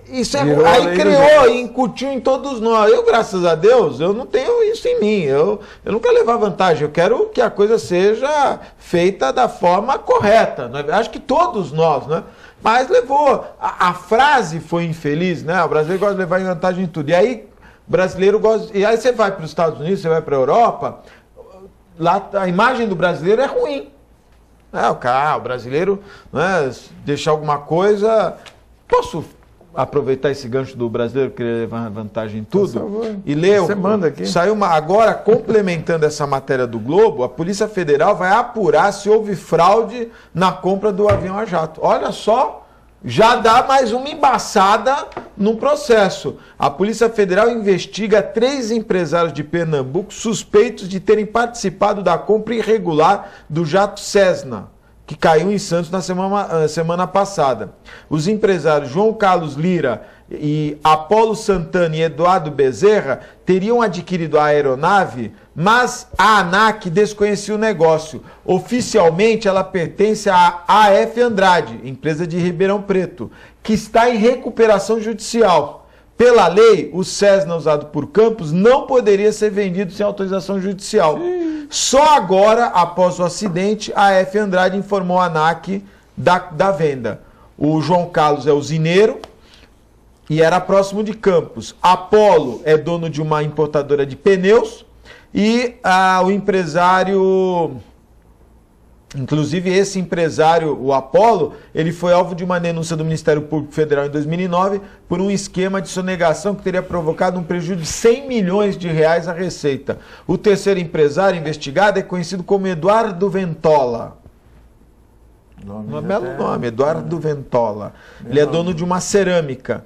Isso aí criou e incutiu em todos nós. Eu, graças a Deus, eu não tenho isso em mim. Eu nunca levar vantagem. Eu quero que a coisa seja feita da forma correta. Né? Acho que todos nós, né? Mas levou. A frase foi infeliz, né? O brasileiro gosta de levar vantagem em tudo. E aí, brasileiro gosta. E aí você vai para os Estados Unidos, você vai para a Europa, lá a imagem do brasileiro é ruim. O brasileiro, né, deixar alguma coisa. Posso aproveitar esse gancho do brasileiro querer levar vantagem em tudo? E ler. Você manda aqui. Saiu agora, complementando essa matéria do Globo, a Polícia Federal vai apurar se houve fraude na compra do avião a jato. Olha só, já dá mais uma embaçada no processo. A Polícia Federal investiga 3 empresários de Pernambuco suspeitos de terem participado da compra irregular do jato Cessna, que caiu em Santos na semana passada. Os empresários João Carlos Lira e Apolo Santana e Eduardo Bezerra teriam adquirido a aeronave, mas a ANAC desconhecia o negócio. Oficialmente, ela pertence à AF Andrade, empresa de Ribeirão Preto, que está em recuperação judicial. Pela lei, o Cessna usado por Campos não poderia ser vendido sem autorização judicial. Só agora, após o acidente, a AF Andrade informou a ANAC da venda. O João Carlos é usineiro e era próximo de Campos. Apolo é dono de uma importadora de pneus e o empresário Inclusive, esse empresário, o Apolo, ele foi alvo de uma denúncia do Ministério Público Federal em 2009 por um esquema de sonegação que teria provocado um prejuízo de 100 milhões de reais à Receita. O terceiro empresário investigado é conhecido como Eduardo Ventola. Um belo nome, Eduardo Ventola. Ele é dono de uma cerâmica.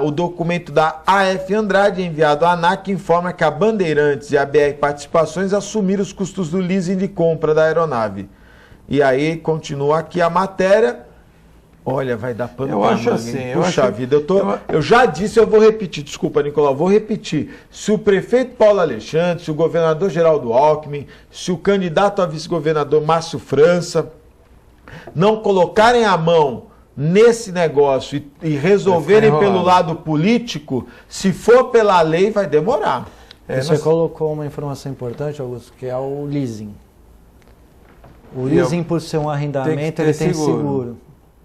O documento da AF Andrade, enviado à ANAC, informa que a Bandeirantes e a BR Participações assumiram os custos do leasing de compra da aeronave. E aí, continua aqui a matéria. Olha, vai dar pano Eu pra acho manga, assim, hein? eu Puxa acho- vida, eu já disse, eu vou repetir, desculpa, Nicolau, vou repetir. Se o prefeito Paulo Alexandre, se o governador Geraldo Alckmin, se o candidato a vice-governador Márcio França não colocarem a mão nesse negócio e resolverem Vai ficar pelo enrolado. lado político, se for pela lei, vai demorar. Você colocou uma informação importante, Augusto, que é o leasing. O E leasing, por ser um arrendamento, ter ele tem seguro. seguro.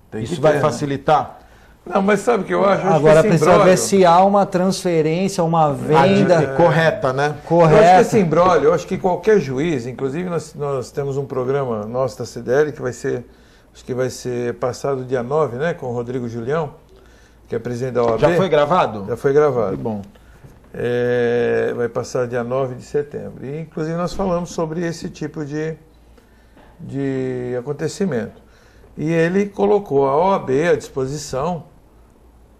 Tem que Isso vai ter, né? facilitar? Não, mas sabe o que eu acho? Eu acho Agora que esse precisa imbróglio- ver se há uma transferência, uma venda Correta, né? Eu acho que correta. esse imbróglio, eu acho que qualquer juiz, inclusive nós temos um programa nosso da CDL que vai ser, acho que vai ser passado dia 9, né, com o Rodrigo Julião, que é presidente da OAB. Já foi gravado? Já foi gravado. Que bom. Vai passar dia 9 de setembro. E, inclusive, nós falamos sobre esse tipo de acontecimento. E ele colocou a OAB à disposição,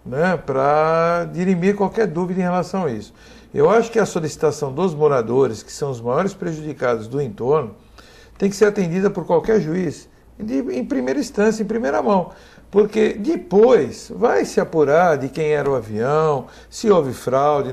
né, para dirimir qualquer dúvida em relação a isso. Eu acho que a solicitação dos moradores, que são os maiores prejudicados do entorno, tem que ser atendida por qualquer juiz, em primeira instância, em primeira mão. Porque depois vai se apurar de quem era o avião, se houve fraude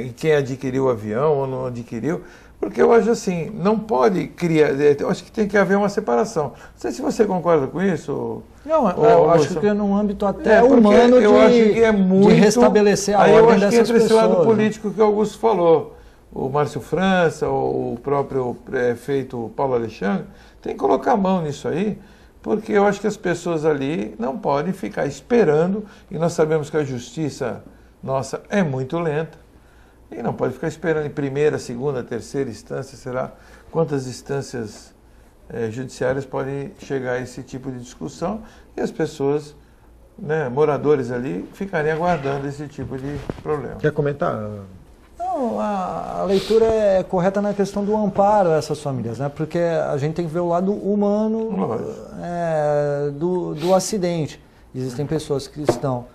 em quem adquiriu o avião ou não adquiriu. Porque eu acho assim, não pode criar. Eu acho que tem que haver uma separação. Não sei se você concorda com isso. Não, eu acho Wilson. que é num âmbito até Porque humano eu acho que é de muito, restabelecer a aí eu ordem acho que dessas entra esse pessoas. lado político que o Augusto falou. O Márcio França, o próprio prefeito Paulo Alexandre, tem que colocar a mão nisso aí, porque eu acho que as pessoas ali não podem ficar esperando, e nós sabemos que a justiça nossa é muito lenta, e não pode ficar esperando em primeira, segunda, terceira instância, será quantas instâncias judiciárias podem chegar a esse tipo de discussão, e as pessoas, né, moradores ali, ficarem aguardando esse tipo de problema. Quer comentar? Não, a leitura é correta na questão do amparo a essas famílias, né? Porque a gente tem que ver o lado humano do acidente. Existem pessoas que estão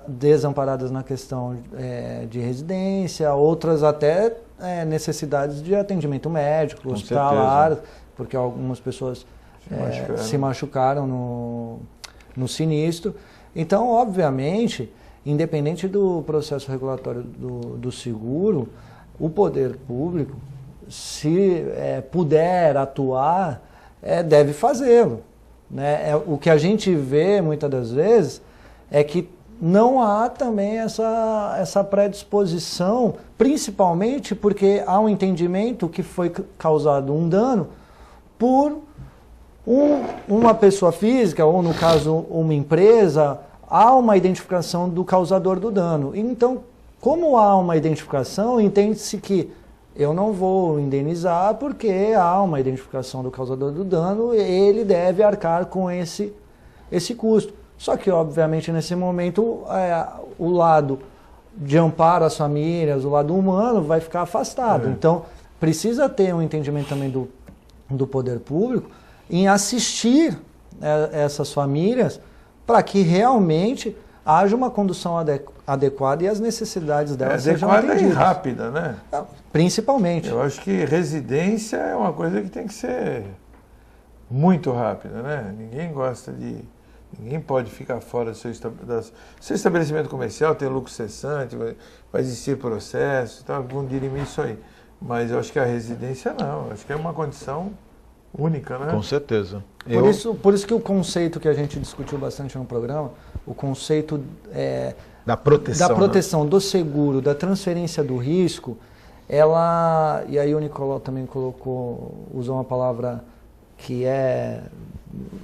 desamparadas na questão de residência, outras até necessidades de atendimento médico, hospitalar, porque algumas pessoas se machucaram no sinistro. Então, obviamente, independente do processo regulatório do seguro, o poder público, se puder atuar, deve fazê-lo, né? O que a gente vê muitas das vezes é que não há também essa predisposição, principalmente porque há um entendimento que foi causado um dano por uma pessoa física, ou no caso uma empresa. Há uma identificação do causador do dano. Então, como há uma identificação, entende-se que eu não vou indenizar porque há uma identificação do causador do dano, ele deve arcar com esse custo. Só que, obviamente, nesse momento, o lado de amparo às famílias, o lado humano, vai ficar afastado. Então, precisa ter um entendimento também do poder público em assistir essas famílias para que realmente haja uma condução adequada e as necessidades delas sejam adequada atendidas. e rápida, né? Principalmente. Eu acho que residência é uma coisa que tem que ser muito rápida, né? Ninguém pode ficar fora do seu estabelecimento comercial, tem lucro cessante, vai existir processo, então vamos dirimir isso aí. Mas eu acho que a residência não, eu acho que é uma condição única, né? Com certeza. Por isso que o conceito que a gente discutiu bastante no programa, o conceito da proteção, do seguro, da transferência do risco, ela, e aí o Nicolau também usou uma palavra que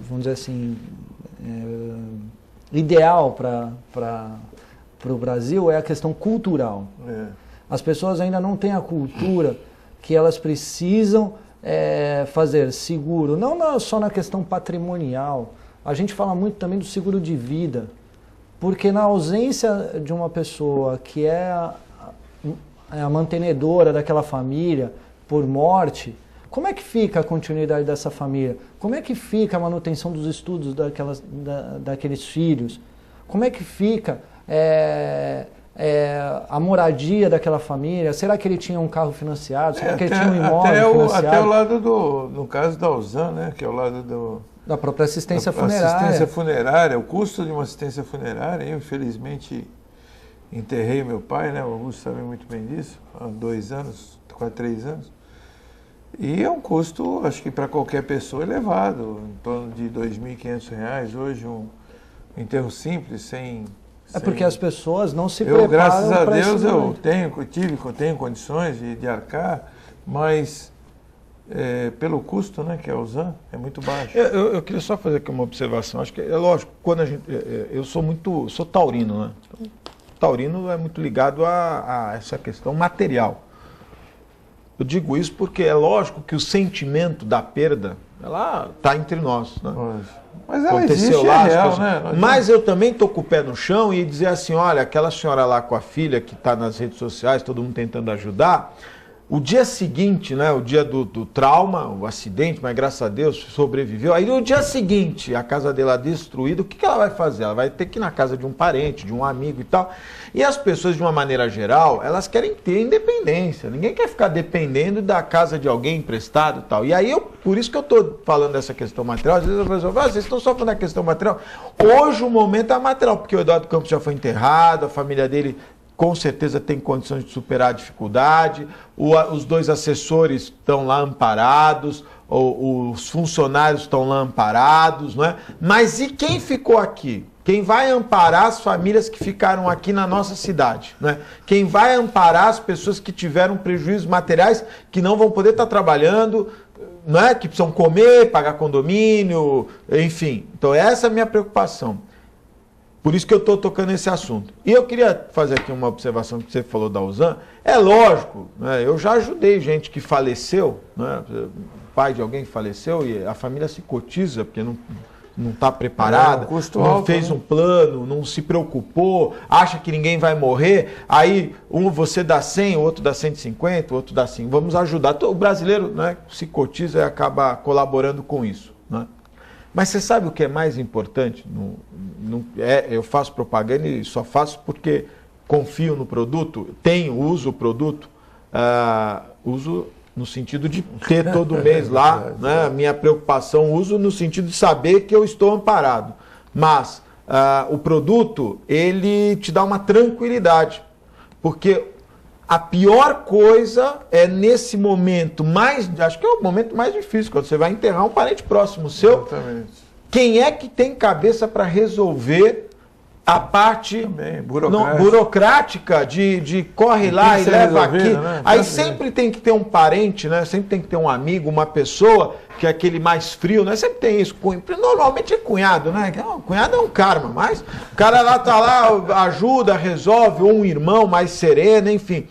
vamos dizer assim, ideal para o Brasil, é a questão cultural. As pessoas ainda não têm a cultura que elas precisam fazer seguro, não só na questão patrimonial, a gente fala muito também do seguro de vida, porque na ausência de uma pessoa que é a mantenedora daquela família por morte, como é que fica a continuidade dessa família? Como é que fica a manutenção dos estudos daqueles filhos? Como é que fica a moradia daquela família? Será que ele tinha um carro financiado? Será que ele tinha um imóvel financiado? Até o lado no caso da Ausan, né, que é o lado da própria assistência funerária. Assistência funerária, o custo de uma assistência funerária. Eu, infelizmente, enterrei meu pai, né, o Augusto sabe muito bem disso, há 2 anos, quase 3 anos. E é um custo, acho que para qualquer pessoa, elevado, em torno de R$ 2.500. Hoje, um enterro simples, sem... porque as pessoas não se preparam. Graças a Deus, eu tenho condições de arcar, mas pelo custo, né, que é a Ausan, é muito baixo. Eu queria só fazer aqui uma observação. Acho que é lógico, quando eu sou taurino, né? Então, taurino é muito ligado a essa questão material. Eu digo isso porque é lógico que o sentimento da perda, ela está entre nós, né? Mas ela aconteceu lá, real, né? Mas eu também estou com o pé no chão e dizer assim, olha, aquela senhora lá com a filha que está nas redes sociais, todo mundo tentando ajudar, o dia seguinte, né, o dia do trauma, o acidente, mas graças a Deus sobreviveu, aí no dia seguinte, a casa dela destruída, o que ela vai fazer? Ela vai ter que ir na casa de um parente, de um amigo e tal. E as pessoas, de uma maneira geral, elas querem ter independência. Ninguém quer ficar dependendo da casa de alguém emprestado e tal. E aí, por isso que eu estou falando dessa questão material. Às vezes a pessoa fala, vocês estão só falando da questão material. Hoje o momento é material, porque o Eduardo Campos já foi enterrado, a família dele com certeza tem condições de superar a dificuldade, os 2 assessores estão lá amparados, os funcionários estão lá amparados, não é? Mas e quem ficou aqui? Quem vai amparar as famílias que ficaram aqui na nossa cidade, né? Quem vai amparar as pessoas que tiveram prejuízos materiais, que não vão poder estar trabalhando, não é? Que precisam comer, pagar condomínio, enfim. Então essa é a minha preocupação. Por isso que eu estou tocando esse assunto. E eu queria fazer aqui uma observação que você falou da Ausan. É lógico, né? Eu já ajudei gente que faleceu, né? Pai de alguém que faleceu e a família se cotiza, porque não está preparada, custo não alto, fez né? um plano, não se preocupou, acha que ninguém vai morrer, aí você dá 100, o outro dá 150, o outro dá 100. Vamos ajudar. O brasileiro, né, se cotiza e acaba colaborando com isso, né? Mas você sabe o que é mais importante? Eu faço propaganda e só faço porque confio no produto, uso o produto, uso no sentido de ter todo mês lá, né? Minha preocupação, uso no sentido de saber que eu estou amparado. Mas o produto, ele te dá uma tranquilidade, porque a pior coisa é nesse momento acho que é o momento mais difícil, quando você vai enterrar um parente próximo seu. Exatamente. Quem é que tem cabeça para resolver a parte também, burocrática de corre lá e leva aqui? Né? Aí sempre tem que ter um parente, né? Sempre tem que ter um amigo, uma pessoa que é aquele mais frio, né? Sempre tem isso. Normalmente é cunhado, né? Cunhado é um karma, mas o cara lá tá lá, ajuda, resolve, ou um irmão mais sereno, enfim.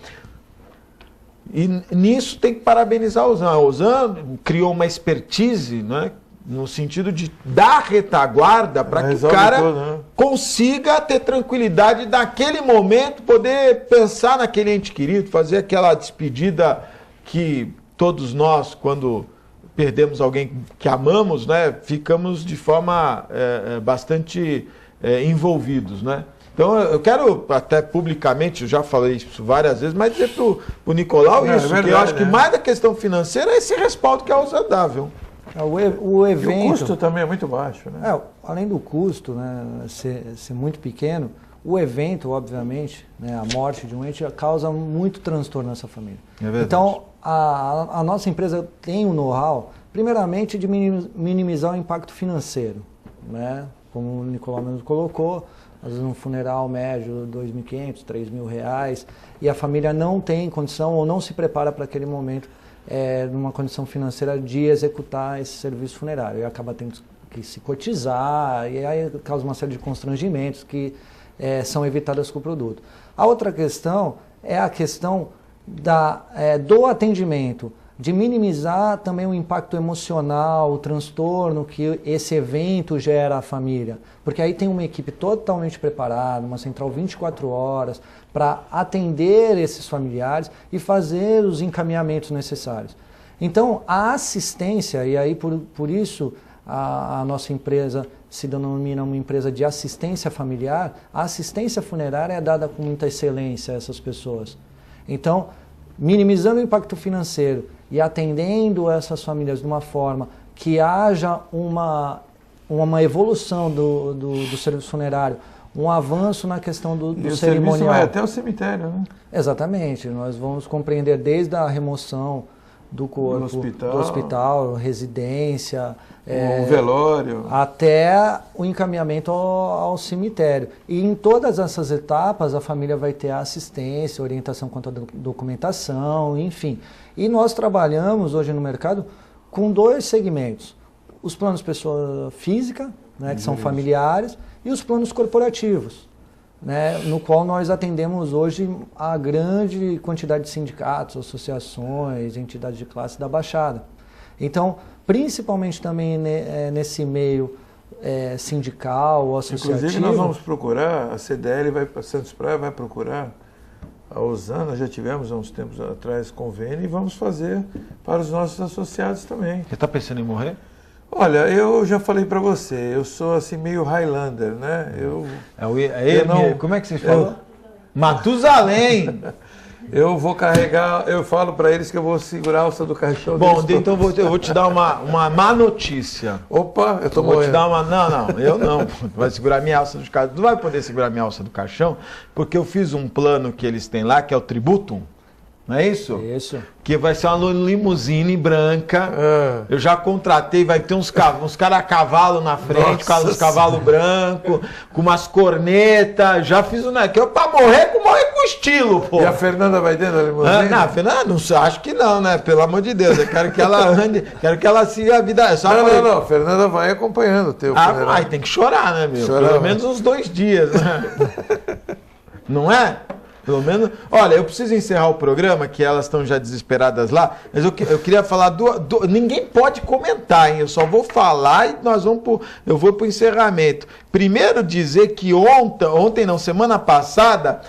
E nisso tem que parabenizar a Ausan. A Ausan criou uma expertise, né? No sentido de dar retaguarda para que o cara consiga ter tranquilidade naquele momento, poder pensar naquele ente querido, fazer aquela despedida que todos nós, quando perdemos alguém que amamos, né, ficamos de forma bastante envolvidos, né? Então eu quero até publicamente, eu já falei isso várias vezes, mas dizer para o Nicolau isso, verdade, que eu acho que mais da questão financeira é esse respaldo que a Ausan dá, viu? O evento, o custo também é muito baixo, né? Além do custo, né, ser muito pequeno, o evento, obviamente, né, a morte de um ente causa muito transtorno nessa família. Então, a nossa empresa tem um know-how, primeiramente, de minimizar o impacto financeiro, né? Como o Nicolau mesmo colocou, às vezes um funeral médio, R$ 2.500, R$ 3.000, e a família não tem condição ou não se prepara para aquele momento numa condição financeira de executar esse serviço funerário. E acaba tendo que se cotizar, e aí causa uma série de constrangimentos que são evitados com o produto. A outra questão é a questão do atendimento. de minimizar também o impacto emocional, o transtorno que esse evento gera à família. Porque aí tem uma equipe totalmente preparada, uma central 24 horas, para atender esses familiares e fazer os encaminhamentos necessários. Então, a assistência, e aí por isso a nossa empresa se denomina uma empresa de assistência familiar, a assistência funerária é dada com muita excelência a essas pessoas. Então, minimizando o impacto financeiro e atendendo essas famílias de uma forma que haja uma evolução do serviço funerário, um avanço na questão do cerimonial. O serviço vai até o cemitério, né? Exatamente. Nós vamos compreender desde a remoção do corpo, do hospital, residência, o velório, até o encaminhamento ao cemitério. E em todas essas etapas a família vai ter assistência, orientação quanto à documentação, enfim. E nós trabalhamos hoje no mercado com 2 segmentos. Os planos pessoa física, né, que são familiares, e os planos corporativos, né, no qual nós atendemos hoje a grande quantidade de sindicatos, associações, entidades de classe da Baixada. Então, principalmente também nesse meio sindical, associativo. Inclusive nós vamos procurar, a CDL, a Santos Praia vai procurar, a Osana, já tivemos há uns tempos atrás convênio, e vamos fazer para os nossos associados também. Você está pensando em morrer? Olha, eu já falei para você, eu sou assim meio Highlander, né? Como é que você falou? Matusalém! Eu vou carregar, eu falo para eles que eu vou segurar a alça do caixão. Bom, então eu vou te dar uma má notícia. Opa, eu tô morrendo. Vou te dar uma... Não, eu não. Tu vai segurar minha alça do caixão. Tu vai poder segurar minha alça do caixão, porque eu fiz um plano que eles têm lá, que é o Tributum. Não é isso? Isso. Que vai ser uma limusine branca. Eu já contratei, vai ter uns caras a cavalo na frente, com os cavalos brancos, com umas cornetas. Já fiz que eu pra morrer com estilo, pô. E a Fernanda vai dentro da limusine? Não, a Fernanda, não, acho que não, né? Pelo amor de Deus, eu quero que ela ande, quero que ela siga a vida. Não, a Fernanda vai acompanhando o teu funeral. Vai, tem que chorar, né, meu? Pelo menos uns 2 dias, né? Não é? Pelo menos... Olha, eu preciso encerrar o programa, que elas estão já desesperadas lá, mas eu queria falar... Ninguém pode comentar, hein? Eu só vou falar e eu vou para o encerramento. Primeiro dizer que semana passada,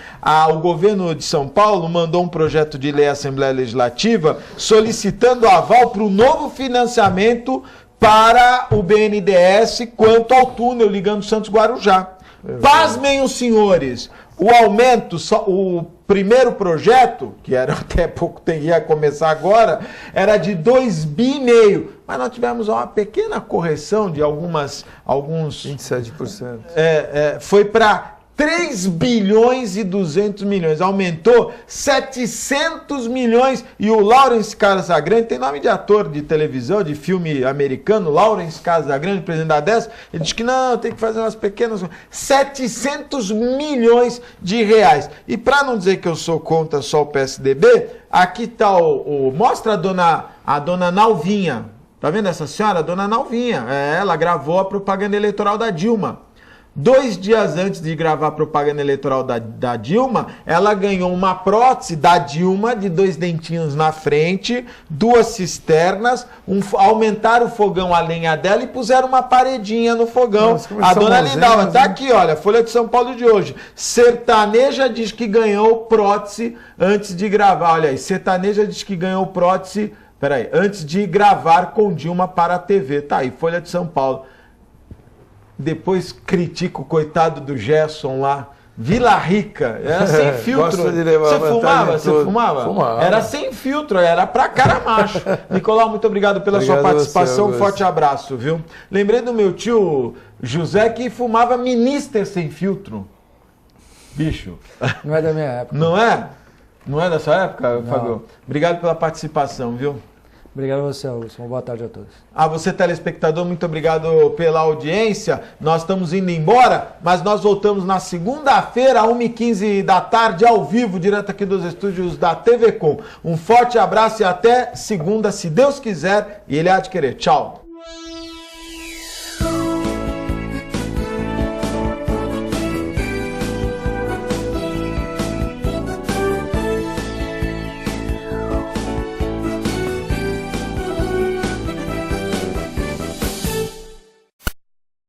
o governo de São Paulo mandou um projeto de lei à Assembleia Legislativa solicitando aval para o novo financiamento para o BNDES quanto ao túnel ligando Santos Guarujá. Pasmem os senhores, o aumento, o primeiro projeto, que era até pouco tempo, ia começar agora, era de 2,5 bi, mas nós tivemos uma pequena correção de alguns... 27%. Foi para 3 bilhões e 200 milhões, aumentou 700 milhões, e o Lawrence Casagrande, tem nome de ator de televisão, de filme americano, Lawrence Casagrande, presidente da DES, ele disse que não, tem que fazer umas pequenas... 700 milhões de reais. E para não dizer que eu sou contra só o PSDB, aqui está mostra a dona Nalvinha, tá vendo essa senhora? A dona Nalvinha, ela gravou a propaganda eleitoral da Dilma. 2 dias antes de gravar a propaganda eleitoral da Dilma, ela ganhou uma prótese da Dilma de 2 dentinhos na frente, 2 cisternas, aumentaram o fogão a lenha dela e puseram uma paredinha no fogão. A dona Lindalva, tá aqui, olha, Folha de São Paulo de hoje. Sertaneja diz que ganhou prótese antes de gravar. Olha aí, sertaneja diz que ganhou prótese, antes de gravar com Dilma para a TV. Tá aí, Folha de São Paulo. Depois critica o coitado do Gerson lá. Vila Rica, era sem filtro. Você fumava? Fumava. Era sem filtro, era pra cara macho. Nicolau, muito obrigado pela sua participação. Um forte abraço, viu? Lembrei do meu tio José que fumava Minister sem filtro. Bicho. Não é da minha época. Não é? Não é dessa época, Fábio? Obrigado pela participação, viu? Obrigado a você, Augusto. Uma boa tarde a todos. A você, telespectador, muito obrigado pela audiência. Nós estamos indo embora, mas nós voltamos na segunda-feira, às 1h15 da tarde, ao vivo, direto aqui dos estúdios da TV Com. Um forte abraço e até segunda, se Deus quiser, e Ele há de querer. Tchau.